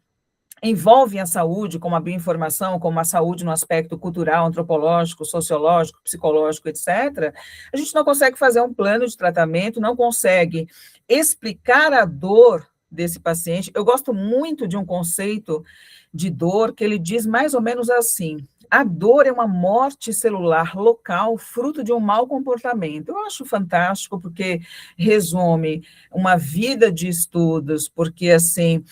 envolvem a saúde, como a bioinformação, como a saúde no aspecto cultural, antropológico, sociológico, psicológico, etc., a gente não consegue fazer um plano de tratamento, não consegue explicar a dor desse paciente. Eu gosto muito de um conceito de dor que ele diz mais ou menos assim: a dor é uma morte celular local, fruto de um mau comportamento. Eu acho fantástico, porque resume uma vida de estudos, porque, assim,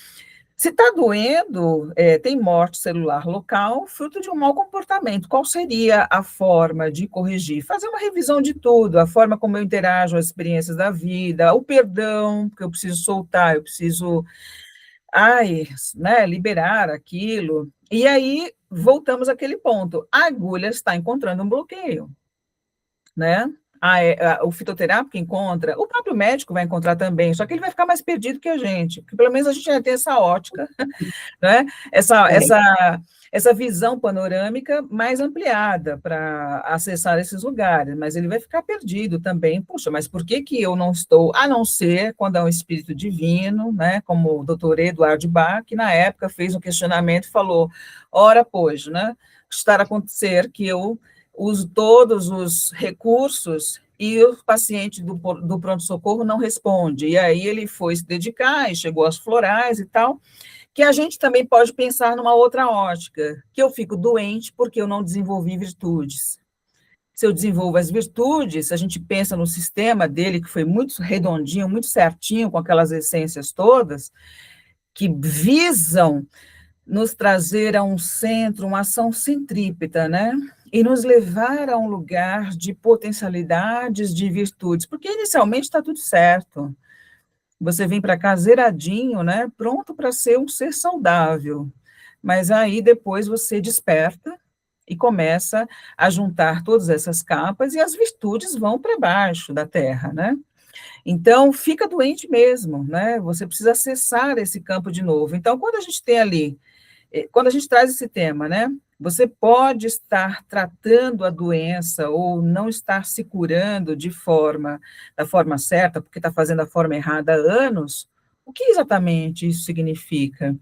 se está doendo, tem morte celular local, fruto de um mau comportamento. Qual seria a forma de corrigir? Fazer uma revisão de tudo, a forma como eu interajo as experiências da vida, o perdão, porque eu preciso soltar, eu preciso, liberar aquilo. E aí, voltamos àquele ponto, a agulha está encontrando um bloqueio, né? O fitoterápico encontra, o próprio médico vai encontrar também, só que ele vai ficar mais perdido que a gente, porque pelo menos a gente já tem essa ótica, né? Essa visão panorâmica mais ampliada para acessar esses lugares, mas ele vai ficar perdido também. Puxa, mas por que eu não estou, a não ser quando é um espírito divino, né? Como o doutor Eduardo Bach, que na época fez um questionamento e falou: ora, pois, né? Está a acontecer que eu uso todos os recursos e o paciente do pronto-socorro não responde. E aí ele foi se dedicar e chegou às florais e tal, que a gente também pode pensar numa outra ótica, que eu fico doente porque eu não desenvolvi virtudes. Se eu desenvolvo as virtudes, a gente pensa no sistema dele, que foi muito redondinho, muito certinho, com aquelas essências todas, que visam nos trazer a um centro, uma ação centrípeta, né? E nos levar a um lugar de potencialidades, de virtudes, porque inicialmente está tudo certo. Você vem para cá zeradinho, né? Pronto para ser um ser saudável. Mas aí depois você desperta e começa a juntar todas essas capas e as virtudes vão para baixo da terra, né? Então, fica doente mesmo, né? Você precisa acessar esse campo de novo. Então, quando a gente tem ali, quando a gente traz esse tema, né? Você pode estar tratando a doença ou não estar se curando da forma certa, porque está fazendo a forma errada há anos. O que exatamente isso significa?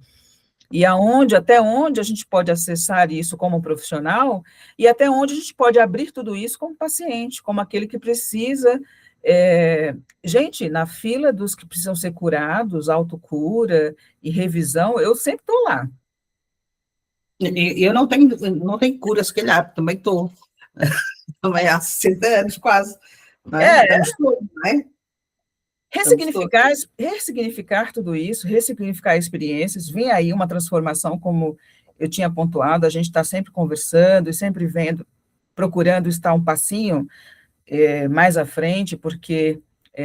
E até onde a gente pode acessar isso como profissional e até onde a gente pode abrir tudo isso como paciente, como aquele que precisa. Gente, na fila dos que precisam ser curados, autocura e revisão, eu sempre estou lá. Eu não tenho cura, se calhar, também estou. Também há 60 anos quase. Não é? Estamos todos, não é? Ressignificar tudo isso, ressignificar experiências, vem aí uma transformação, como eu tinha pontuado, a gente está sempre conversando e sempre vendo, procurando estar um passinho mais à frente, porque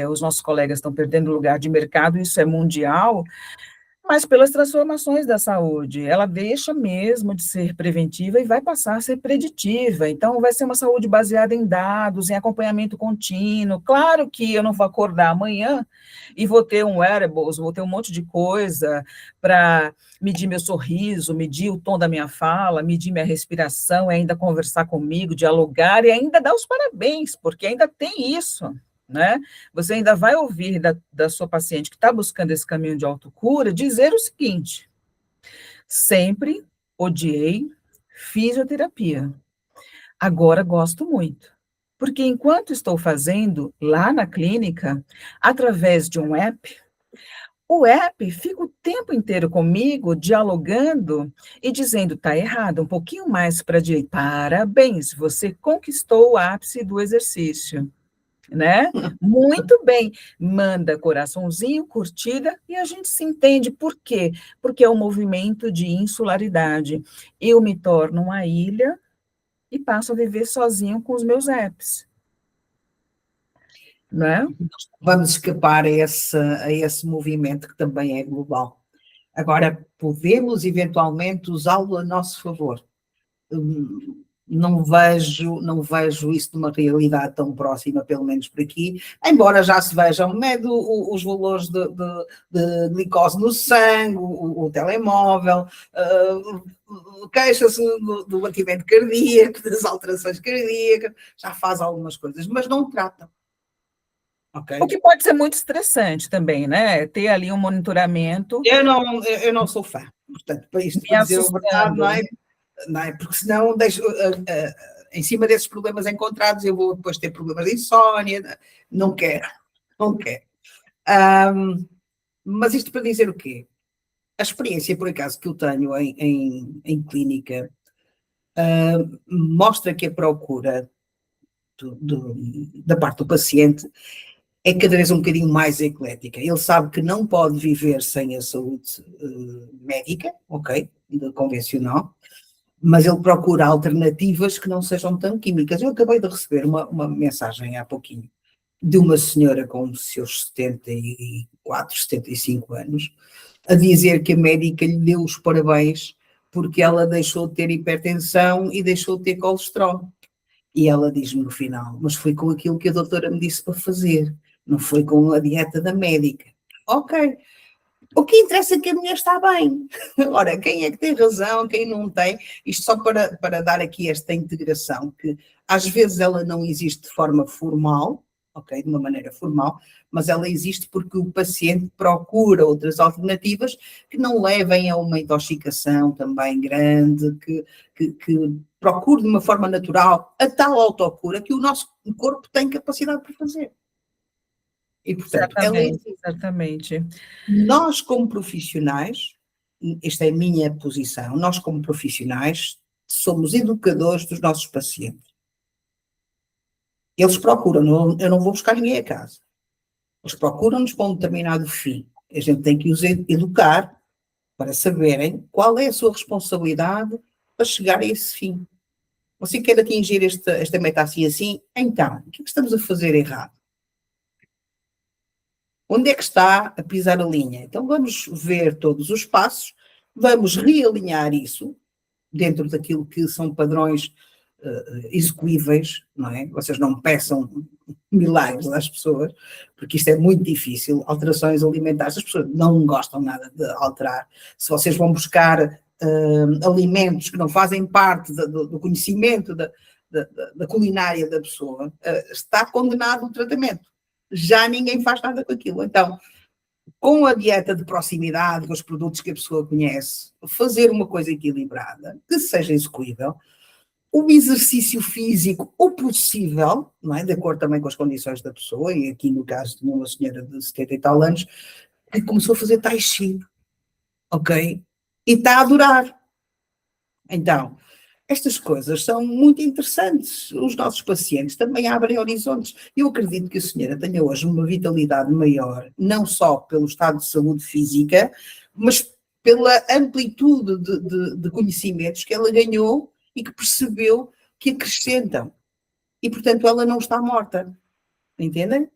os nossos colegas estão perdendo lugar de mercado, isso é mundial, mas pelas transformações da saúde, ela deixa mesmo de ser preventiva e vai passar a ser preditiva. Então, vai ser uma saúde baseada em dados, em acompanhamento contínuo. Claro que eu não vou acordar amanhã e vou ter um wearables, vou ter um monte de coisa para medir meu sorriso, medir o tom da minha fala, medir minha respiração, e ainda conversar comigo, dialogar e ainda dar os parabéns, porque ainda tem isso. Né? Você ainda vai ouvir da sua paciente que está buscando esse caminho de autocura dizer o seguinte: sempre odiei fisioterapia, agora gosto muito, porque enquanto estou fazendo lá na clínica, através de um app, o app fica o tempo inteiro comigo, dialogando e dizendo, está errado, um pouquinho mais para a direita, parabéns, você conquistou o ápice do exercício. Né? Muito bem, manda coraçãozinho, curtida, e a gente se entende por quê? Porque é um movimento de insularidade. Eu me torno uma ilha e passo a viver sozinho com os meus apps. Né? Vamos escapar a esse movimento que também é global. Agora, podemos eventualmente usá-lo a nosso favor. Não vejo isso numa realidade tão próxima, pelo menos por aqui, embora já se vejam, mede os valores de glicose no sangue, o telemóvel, queixa-se do batimento cardíaco, das alterações cardíacas, já faz algumas coisas, mas não tratam. Okay. O que pode ser muito estressante também, né? Ter ali um monitoramento. Eu não sou fã, portanto, para isto para dizer a verdade, não é? Porque senão deixo, em cima desses problemas encontrados eu vou depois ter problemas de insónia, não quero. Mas isto para dizer o quê? A experiência, por acaso, que eu tenho em clínica mostra que a procura da parte do paciente é cada vez um bocadinho mais eclética. Ele sabe que não pode viver sem a saúde médica, ok, convencional, mas ele procura alternativas que não sejam tão químicas. Eu acabei de receber uma mensagem há pouquinho de uma senhora com os seus 74, 75 anos, a dizer que a médica lhe deu os parabéns porque ela deixou de ter hipertensão e deixou de ter colesterol. E ela diz-me no final, mas foi com aquilo que a doutora me disse para fazer, não foi com a dieta da médica. Ok. O que interessa é que a mulher está bem. Ora, quem é que tem razão, quem não tem? Isto só para dar aqui esta integração, que às vezes ela não existe de forma formal, ok, de uma maneira formal, mas ela existe porque o paciente procura outras alternativas que não levem a uma intoxicação também grande, que procure de uma forma natural a tal autocura que o nosso corpo tem capacidade para fazer. E, portanto, certamente. Nós, como profissionais, esta é a minha posição, nós, como profissionais, somos educadores dos nossos pacientes. Eles procuram, eu não vou buscar ninguém a casa. Eles procuram-nos para um determinado fim. A gente tem que os educar para saberem qual é a sua responsabilidade para chegar a esse fim. Você quer atingir esta meta assim, então, o que é que estamos a fazer errado? Onde é que está a pisar a linha? Então vamos ver todos os passos, vamos realinhar isso dentro daquilo que são padrões execuíveis, não é? Vocês não peçam milagres às pessoas, porque isto é muito difícil, alterações alimentares, as pessoas não gostam nada de alterar. Se vocês vão buscar alimentos que não fazem parte do conhecimento da culinária da pessoa, está condenado ao tratamento. Já ninguém faz nada com aquilo. Então, com a dieta de proximidade, com os produtos que a pessoa conhece, fazer uma coisa equilibrada, que seja execuível, o exercício físico, o possível, não é? De acordo também com as condições da pessoa, e aqui no caso de uma senhora de 70 e tal anos, que começou a fazer tai chi, ok? E está a durar. Então, estas coisas são muito interessantes. Os nossos pacientes também abrem horizontes. Eu acredito que a senhora tenha hoje uma vitalidade maior, não só pelo estado de saúde física, mas pela amplitude de conhecimentos que ela ganhou e que percebeu que acrescentam. E, portanto, ela não está morta. Entendem?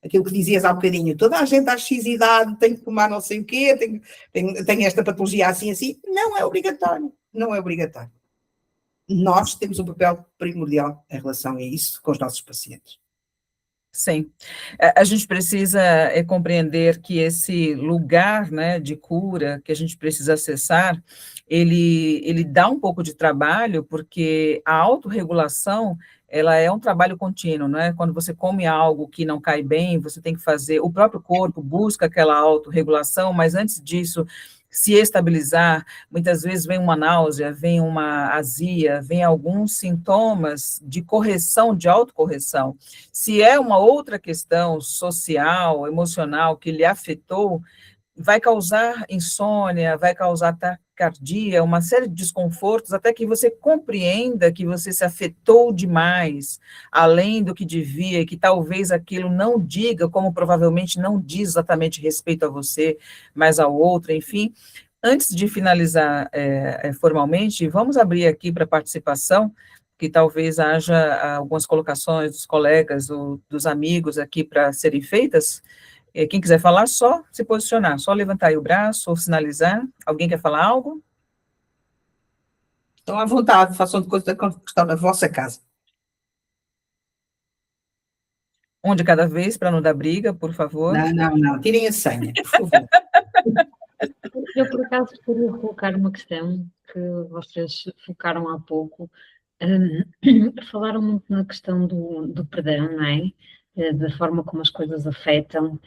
Aquilo que dizias há bocadinho, toda a gente à X idade tem que tomar não sei o quê, tem esta patologia assim, assim. Não é obrigatório. Não é obrigatório. Nós temos um papel primordial em relação a isso com os nossos pacientes. Sim, a gente precisa compreender que esse lugar, né, de cura que a gente precisa acessar, ele dá um pouco de trabalho, porque a autorregulação, ela é um trabalho contínuo, não é? Quando você come algo que não cai bem, você tem que fazer, o próprio corpo busca aquela autorregulação, mas antes disso, se estabilizar, muitas vezes vem uma náusea, vem uma azia, vem alguns sintomas de correção, de autocorreção. Se é uma outra questão social, emocional que lhe afetou, vai causar insônia, vai causar taquicardia, uma série de desconfortos, até que você compreenda que você se afetou demais, além do que devia, e que talvez aquilo não diga, como provavelmente não diz exatamente respeito a você, mas ao outro, enfim. Antes de finalizar formalmente, vamos abrir aqui para participação, que talvez haja algumas colocações dos colegas ou dos amigos aqui para serem feitas. Quem quiser falar, só se posicionar, só levantar aí o braço ou sinalizar. Alguém quer falar algo? Estão à vontade, façam de coisa que estão na vossa casa. Um de cada vez, para não dar briga, por favor. Não. Tirem a senha, por favor. Eu, por acaso, queria colocar uma questão que vocês focaram há pouco. Falaram muito na questão do perdão, não é? Da forma como as coisas afetam.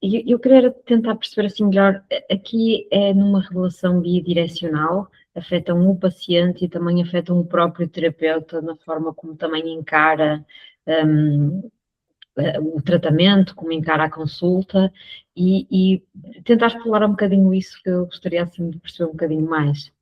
E eu queria tentar perceber assim melhor, aqui é numa relação bidirecional, afetam o paciente e também afetam o próprio terapeuta na forma como também encara o tratamento, como encara a consulta, e tentar explorar um bocadinho isso, que eu gostaria assim de perceber um bocadinho mais.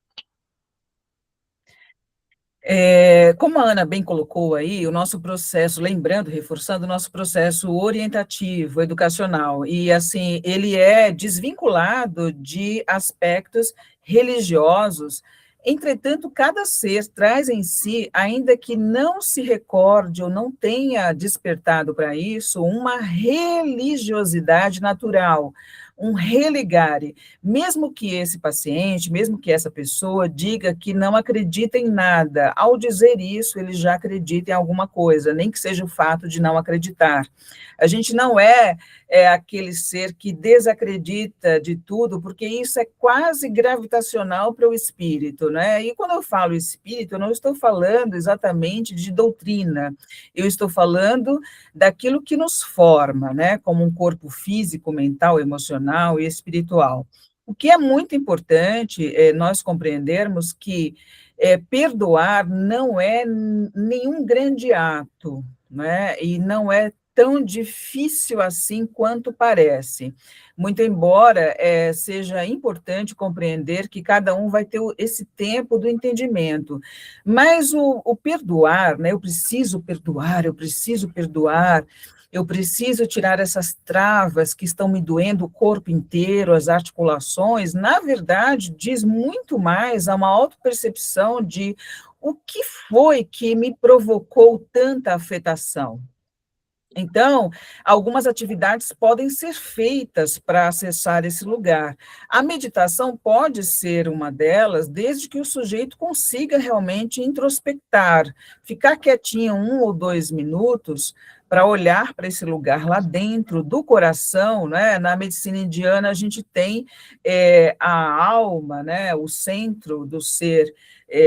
Como a Ana bem colocou aí, o nosso processo, lembrando, reforçando o nosso processo orientativo, educacional, e assim, ele é desvinculado de aspectos religiosos. Entretanto, cada ser traz em si, ainda que não se recorde ou não tenha despertado para isso, uma religiosidade natural, um religare, mesmo que esse paciente, mesmo que essa pessoa diga que não acredita em nada, ao dizer isso, ele já acredita em alguma coisa, nem que seja o fato de não acreditar. A gente não é aquele ser que desacredita de tudo, porque isso é quase gravitacional para o espírito, né? E quando eu falo espírito, eu não estou falando exatamente de doutrina, eu estou falando daquilo que nos forma, né? Como um corpo físico, mental, emocional e espiritual. O que é muito importante é nós compreendermos que perdoar não é nenhum grande ato, né? E não é tão difícil assim quanto parece. Muito embora seja importante compreender que cada um vai ter esse tempo do entendimento, mas o perdoar, né? Eu preciso perdoar, eu preciso tirar essas travas que estão me doendo o corpo inteiro, as articulações, na verdade, diz muito mais a uma autopercepção de o que foi que me provocou tanta afetação. Então, algumas atividades podem ser feitas para acessar esse lugar. A meditação pode ser uma delas, desde que o sujeito consiga realmente introspectar, ficar quietinho 1 ou 2 minutos, para olhar para esse lugar lá dentro do coração, né? Na medicina indiana, a gente tem a alma, né? O centro do ser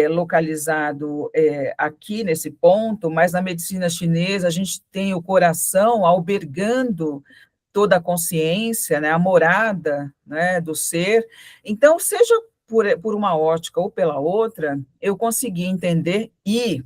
localizado aqui nesse ponto, mas na medicina chinesa, a gente tem o coração albergando toda a consciência, né? A morada, né? Do ser. Então, seja por uma ótica ou pela outra, eu consegui entender e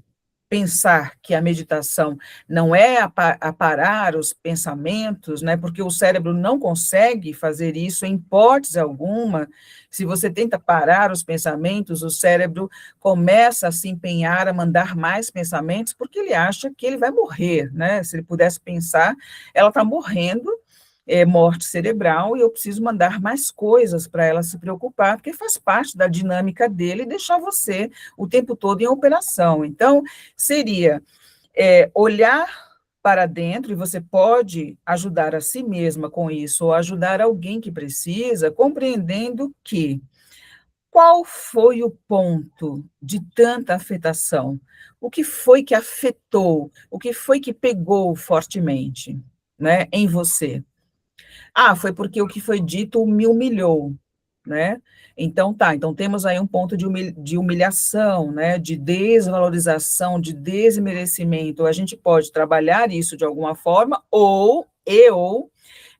pensar que a meditação não é aparar os pensamentos, né, porque o cérebro não consegue fazer isso em hipótese alguma. Se você tenta parar os pensamentos, o cérebro começa a se empenhar a mandar mais pensamentos, porque ele acha que ele vai morrer, né? Se ele pudesse pensar, ela está morrendo, morte cerebral, e eu preciso mandar mais coisas para ela se preocupar, porque faz parte da dinâmica dele deixar você o tempo todo em operação. Então, seria olhar para dentro, e você pode ajudar a si mesma com isso, ou ajudar alguém que precisa, compreendendo que qual foi o ponto de tanta afetação? O que foi que afetou? O que foi que pegou fortemente, né, em você? Ah, foi porque o que foi dito me humilhou, né? Então, então temos aí um ponto de humilhação, né? De desvalorização, de desmerecimento. A gente pode trabalhar isso de alguma forma, ou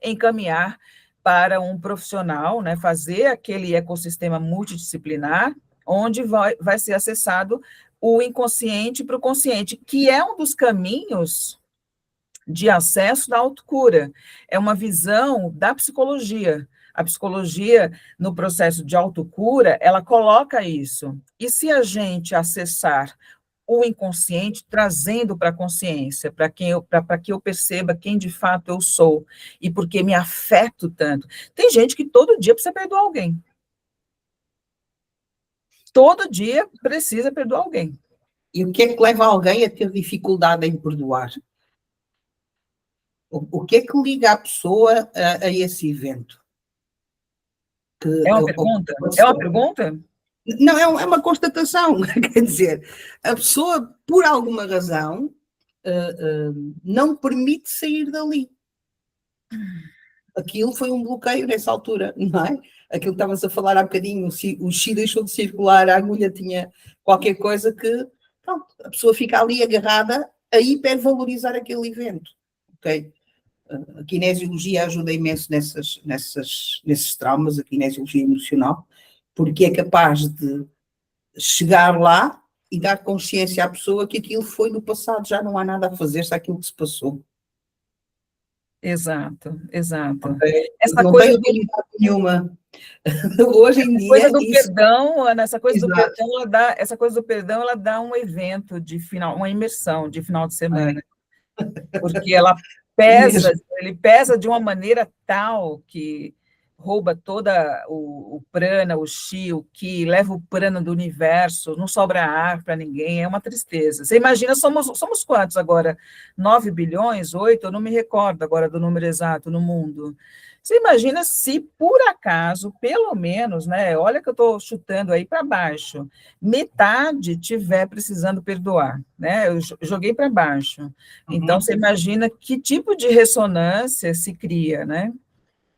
encaminhar para um profissional, né? Fazer aquele ecossistema multidisciplinar, onde vai ser acessado o inconsciente para o consciente, que é um dos caminhos de acesso da autocura. É uma visão da psicologia. A psicologia, no processo de autocura, ela coloca isso. E se a gente acessar o inconsciente, trazendo para a consciência, para que eu perceba quem de fato eu sou, e por que me afeto tanto. Tem gente que todo dia precisa perdoar alguém. Todo dia precisa perdoar alguém. E o que é que leva alguém a ter dificuldade em perdoar? O que é que liga a pessoa a esse evento? É uma pergunta? É uma pergunta? Não, é uma constatação. Quer dizer, a pessoa, por alguma razão, não permite sair dali. Aquilo foi um bloqueio nessa altura, não é? Aquilo que estavas a falar há bocadinho, o chi deixou de circular, a agulha tinha qualquer coisa que, pronto, a pessoa fica ali agarrada a hipervalorizar aquele evento, ok? A kinesiologia ajuda imenso nesses traumas, a kinesiologia emocional, porque é capaz de chegar lá e dar consciência à pessoa que aquilo foi no passado, já não há nada a fazer-se àquilo que se passou. Exato, exato. Okay? Essa não coisa tem utilidade nenhuma. Hoje em dia... Coisa do perdão, Ana, essa coisa do perdão, ela dá um evento de final, uma imersão de final de semana. Porque ele pesa de uma maneira tal que rouba toda o prana, o chi, o ki, leva o prana do universo, não sobra ar para ninguém, é uma tristeza. Você imagina, somos quantos agora? 9 bilhões, 8? Eu não me recordo agora do número exato no mundo. Você imagina se, por acaso, pelo menos, né, olha que eu estou chutando aí para baixo, metade tiver precisando perdoar, né, eu joguei para baixo. Então, você imagina que tipo de ressonância se cria, né?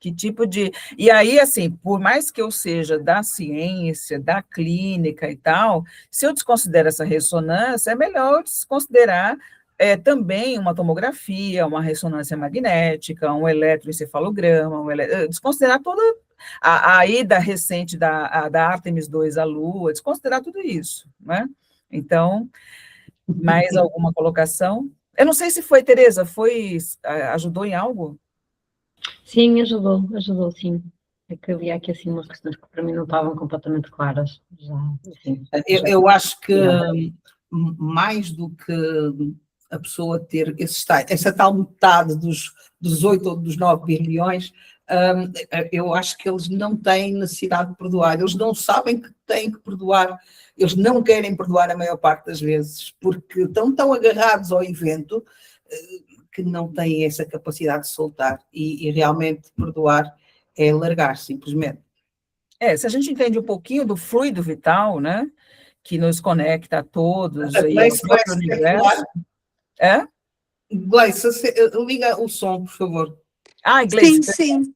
Que tipo de... E aí, assim, por mais que eu seja da ciência, da clínica e tal, se eu desconsidero essa ressonância, é melhor eu desconsiderar também uma tomografia, uma ressonância magnética, um eletroencefalograma, desconsiderar toda a ida recente da Artemis 2 à Lua, desconsiderar tudo isso, né? Então, mais alguma colocação? Eu não sei se foi, Tereza, ajudou em algo? Sim, ajudou, sim. É que havia aqui assim umas questões que para mim não estavam completamente claras. Eu acho que mais do que a pessoa ter essa tal metade dos 8 ou dos 9 bilhões, eu acho que eles não têm necessidade de perdoar, eles não sabem que têm que perdoar, eles não querem perdoar a maior parte das vezes, porque estão tão agarrados ao evento que não têm essa capacidade de soltar, e realmente perdoar é largar, simplesmente. Se a gente entende um pouquinho do fluido vital, né, que nos conecta a todos, e ao próprio universo... Gleice, liga o som, por favor. Gleice. Sim.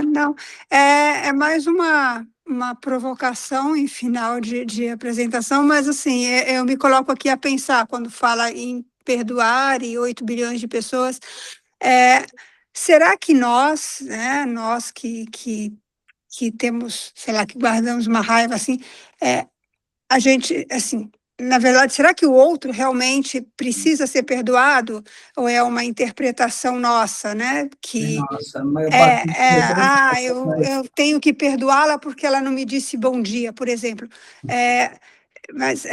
Não, é mais uma provocação em final de apresentação, mas assim, eu me coloco aqui a pensar, quando fala em perdoar e 8 bilhões de pessoas, será que nós, né, nós que temos, sei lá, que guardamos uma raiva assim, a gente, assim, na verdade, será que o outro realmente precisa ser perdoado? Ou é uma interpretação nossa, né? Que Nossa, a maior parte eu tenho que perdoá-la porque ela não me disse bom dia, por exemplo. Mas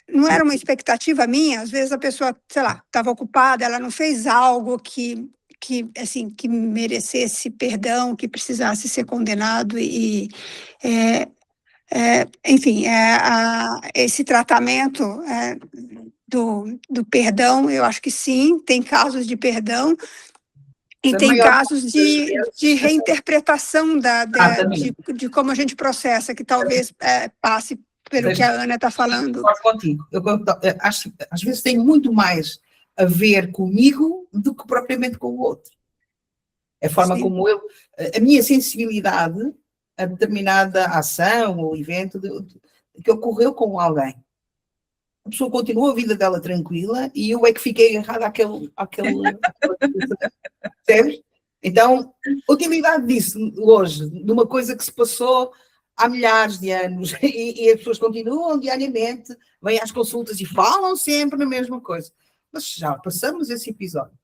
não era uma expectativa minha, às vezes a pessoa, sei lá, estava ocupada, ela não fez algo que merecesse perdão, que precisasse ser condenado enfim, esse tratamento do perdão, eu acho que sim, tem casos de perdão e tem casos de reinterpretação de como a gente processa, que talvez passe pelo que a Ana está falando. Contigo. Acho, às vezes tem muito mais a ver comigo do que propriamente com o outro. A forma Sim. como a minha sensibilidade a determinada ação ou evento que ocorreu com alguém. A pessoa continuou a vida dela tranquila e eu é que fiquei agarrada àquele percebes? Então, a utilidade disso hoje, de uma coisa que se passou há milhares de anos e as pessoas continuam diariamente, vêm às consultas e falam sempre na mesma coisa. Mas já passamos esse episódio.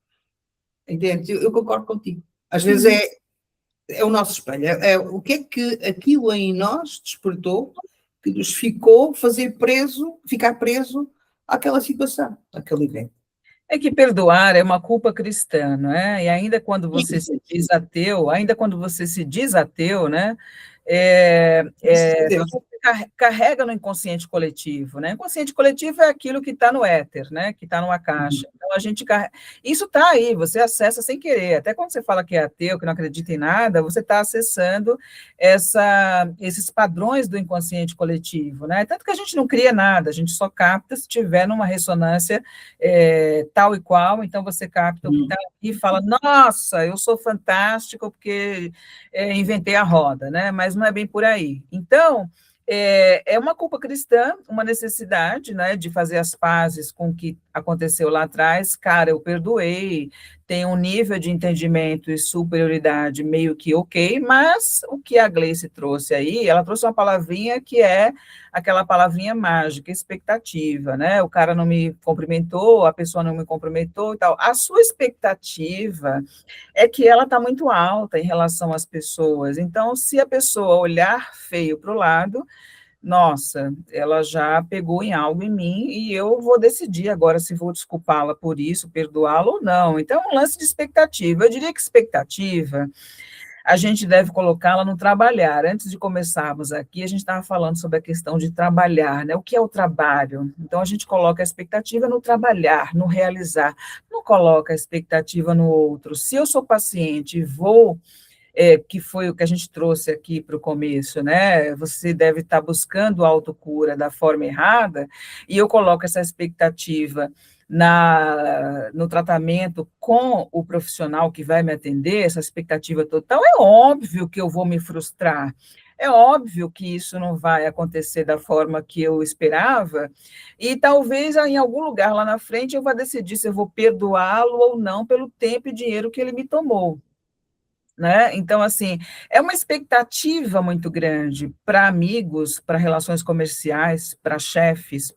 Entende? Eu concordo contigo. Às vezes é o nosso espelho. O que é que aquilo em nós despertou que nos ficou ficar preso àquela situação, àquele evento. É que perdoar é uma culpa cristã, não é? E ainda quando você se diz ateu, né? Você carrega no inconsciente coletivo, né? Inconsciente coletivo é aquilo que está no éter, né? Que está numa caixa. Então a gente carrega. Isso está aí, você acessa sem querer. Até quando você fala que é ateu, que não acredita em nada, você está acessando esses padrões do inconsciente coletivo, né? Tanto que a gente não cria nada, a gente só capta se tiver numa ressonância tal e qual. Então você capta o que está aqui e fala: nossa, eu sou fantástico porque inventei a roda, né? Mas não é bem por aí. Então, é uma culpa cristã, uma necessidade, né, de fazer as pazes com o que aconteceu lá atrás. Cara, eu perdoei, tem um nível de entendimento e superioridade meio que ok, mas o que a Gleice trouxe aí, ela trouxe uma palavrinha que é aquela palavrinha mágica, expectativa, né? O cara não me cumprimentou, a pessoa não me cumprimentou e tal. A sua expectativa é que ela está muito alta em relação às pessoas. Então, se a pessoa olhar feio para o lado, nossa, ela já pegou em algo em mim e eu vou decidir agora se vou desculpá-la por isso, perdoá-la ou não. Então, é um lance de expectativa. Eu diria que expectativa, a gente deve colocá-la no trabalhar. Antes de começarmos aqui, a gente estava falando sobre a questão de trabalhar, né? O que é o trabalho? Então, a gente coloca a expectativa no trabalhar, no realizar, não coloca a expectativa no outro. Se eu sou paciente e vou, que foi o que a gente trouxe aqui para o começo, né? Você deve estar buscando a autocura da forma errada, e eu coloco essa expectativa no tratamento com o profissional que vai me atender, essa expectativa total, é óbvio que eu vou me frustrar, é óbvio que isso não vai acontecer da forma que eu esperava, e talvez em algum lugar lá na frente eu vá decidir se eu vou perdoá-lo ou não pelo tempo e dinheiro que ele me tomou. Né? Então, assim, é uma expectativa muito grande para amigos, para relações comerciais, para chefes,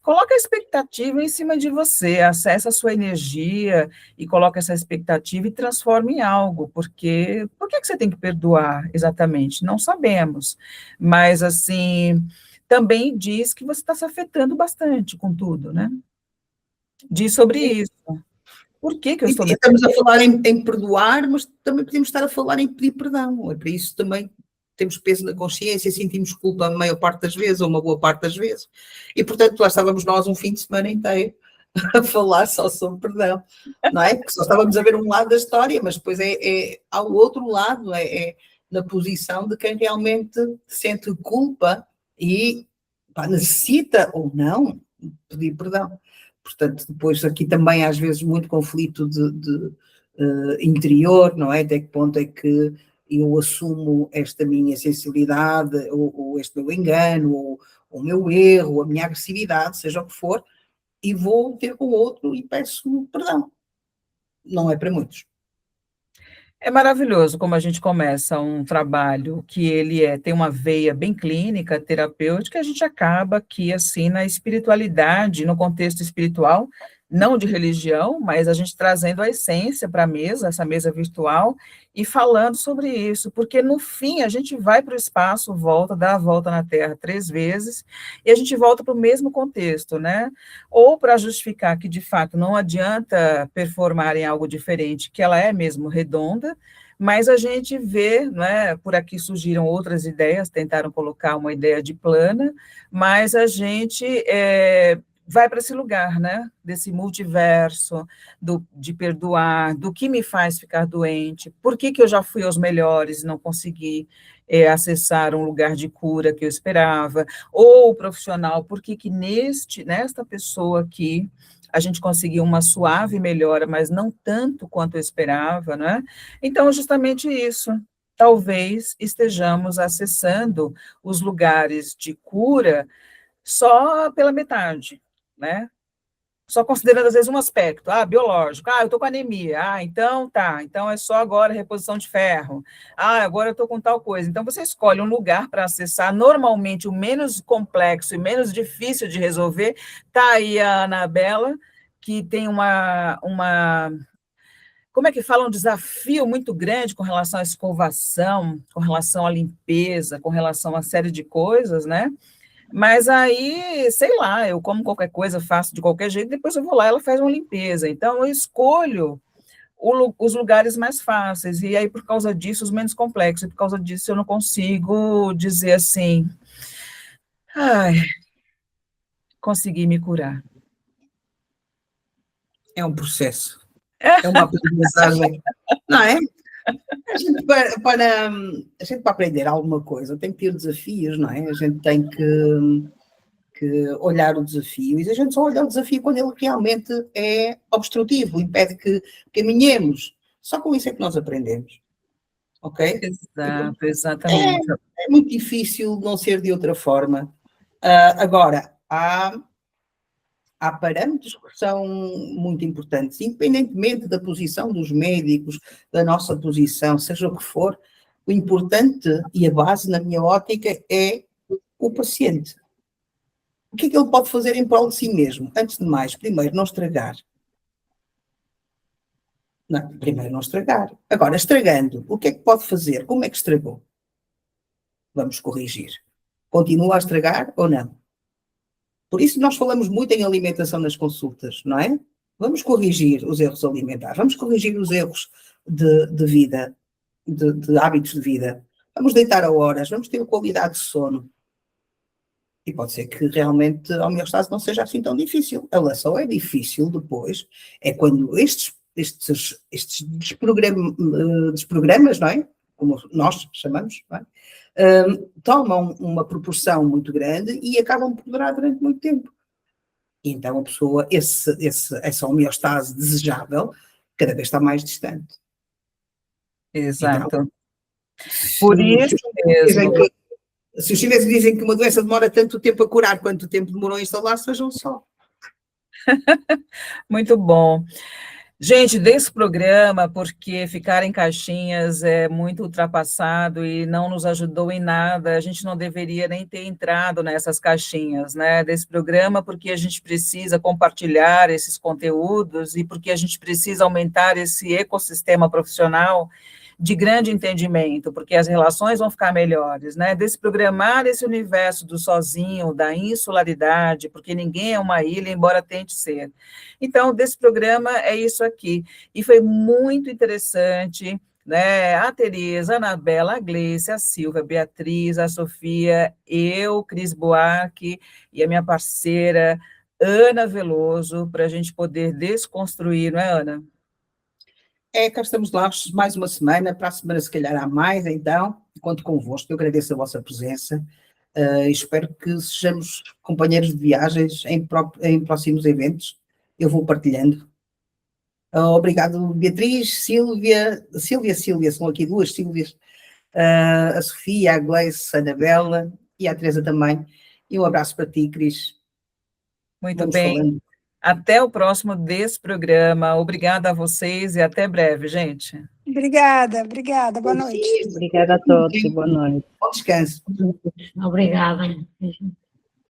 coloca a expectativa em cima de você, acessa a sua energia e coloca essa expectativa e transforma em algo, porque por que você tem que perdoar exatamente? Não sabemos, mas, assim, também diz que você está se afetando bastante com tudo, né? Diz sobre isso. Por que eu estou... Estamos a falar em perdoar, mas também podemos estar a falar em pedir perdão. É para isso também temos peso na consciência, sentimos culpa a maior parte das vezes, ou uma boa parte das vezes. E, portanto, lá estávamos nós um fim de semana inteiro a falar só sobre perdão, não é? Porque só estávamos a ver um lado da história, mas depois há o outro lado, na posição de quem realmente sente culpa e necessita ou não pedir perdão. portanto, depois aqui também às vezes muito conflito interior, não é? Até que ponto é que eu assumo esta minha sensibilidade, ou este meu engano, ou o meu erro, a minha agressividade, seja o que for, e vou ter com o outro e peço perdão. Não é para muitos. É maravilhoso como a gente começa um trabalho que tem uma veia bem clínica, terapêutica, a gente acaba aqui, assim, na espiritualidade, no contexto espiritual, não de religião, mas a gente trazendo a essência para a mesa, essa mesa virtual, e falando sobre isso, porque no fim a gente vai para o espaço, volta, dá a volta na Terra 3 vezes, e a gente volta para o mesmo contexto, né? Ou para justificar que, de fato, não adianta performar em algo diferente, que ela é mesmo redonda, mas a gente vê, né, por aqui surgiram outras ideias, tentaram colocar uma ideia de plana, mas a gente vai para esse lugar, né, desse multiverso, de perdoar, do que me faz ficar doente, por que eu já fui aos melhores e não consegui acessar um lugar de cura que eu esperava, ou o profissional, por que nesta pessoa aqui, a gente conseguiu uma suave melhora, mas não tanto quanto eu esperava, né? Então, é justamente isso. Talvez estejamos acessando os lugares de cura só pela metade, né? Só considerando, às vezes, um aspecto, biológico, eu estou com anemia, então tá, então é só agora reposição de ferro, agora eu estou com tal coisa. Então, você escolhe um lugar para acessar, normalmente o menos complexo e menos difícil de resolver. Tá aí a Anabela, que tem como é que fala, um desafio muito grande com relação à escovação, com relação à limpeza, com relação a uma série de coisas, né? Mas aí, sei lá, eu como qualquer coisa, faço de qualquer jeito, depois eu vou lá, ela faz uma limpeza. Então, eu escolho os lugares mais fáceis, e aí, por causa disso, os menos complexos, e por causa disso, eu não consigo dizer assim, consegui me curar. É um processo. É uma aprendizagem. Não é? A gente, para aprender alguma coisa, tem que ter desafios, não é? A gente tem que olhar o desafio, e a gente só olha o desafio quando ele realmente é obstrutivo, impede que caminhemos. Só com isso é que nós aprendemos. Ok? Exato, exatamente. É muito difícil não ser de outra forma. Agora, há parâmetros que são muito importantes, independentemente da posição dos médicos, da nossa posição, seja o que for, o importante e a base, na minha ótica, é o paciente. O que é que ele pode fazer em prol de si mesmo? Antes de mais, primeiro, não estragar. Não, primeiro, não estragar. Agora, estragando, o que é que pode fazer? Como é que estragou? Vamos corrigir. Continua a estragar ou não? Por isso nós falamos muito em alimentação nas consultas, não é? Vamos corrigir os erros alimentares, vamos corrigir os erros de vida, de hábitos de vida. Vamos deitar a horas, vamos ter qualidade de sono. E pode ser que realmente a homeostase não seja assim tão difícil. Ela só é difícil depois, é quando estes desprogramas, não é? Como nós chamamos, não é? Tomam uma proporção muito grande e acabam por durar durante muito tempo. E então a pessoa, essa homeostase desejável, cada vez está mais distante. Exato. Então, por isso mesmo. Se os chineses dizem que uma doença demora tanto tempo a curar quanto tempo demorou a instalar, sejam só. Muito bom. Gente, desse programa, porque ficar em caixinhas é muito ultrapassado e não nos ajudou em nada, a gente não deveria nem ter entrado nessas caixinhas, né, desse programa, porque a gente precisa compartilhar esses conteúdos e porque a gente precisa aumentar esse ecossistema profissional de grande entendimento, porque as relações vão ficar melhores, né, desprogramar esse universo do sozinho, da insularidade, porque ninguém é uma ilha, embora tente ser. Então, desse programa é isso aqui, e foi muito interessante, né, a Tereza, a Anabela, a Gleice, a Silvia, a Beatriz, a Sofia, eu, Cris Buarque, e a minha parceira, Ana Veloso, para a gente poder desconstruir, não é, Ana? Cá estamos lá mais uma semana, para a semana se calhar há mais, então, conto convosco, eu agradeço a vossa presença, espero que sejamos companheiros de viagens em próximos eventos, eu vou partilhando. Obrigado, Beatriz, Sílvia, são aqui duas Sílvias, a Sofia, a Gleice, a Anabela e a Teresa também. E um abraço para ti, Cris. Muito Vamos bem. falando. Até o próximo desse programa. Obrigada a vocês e até breve, gente. Obrigada. Boa noite. Obrigada a todos e boa noite. Bom descanso. Obrigada.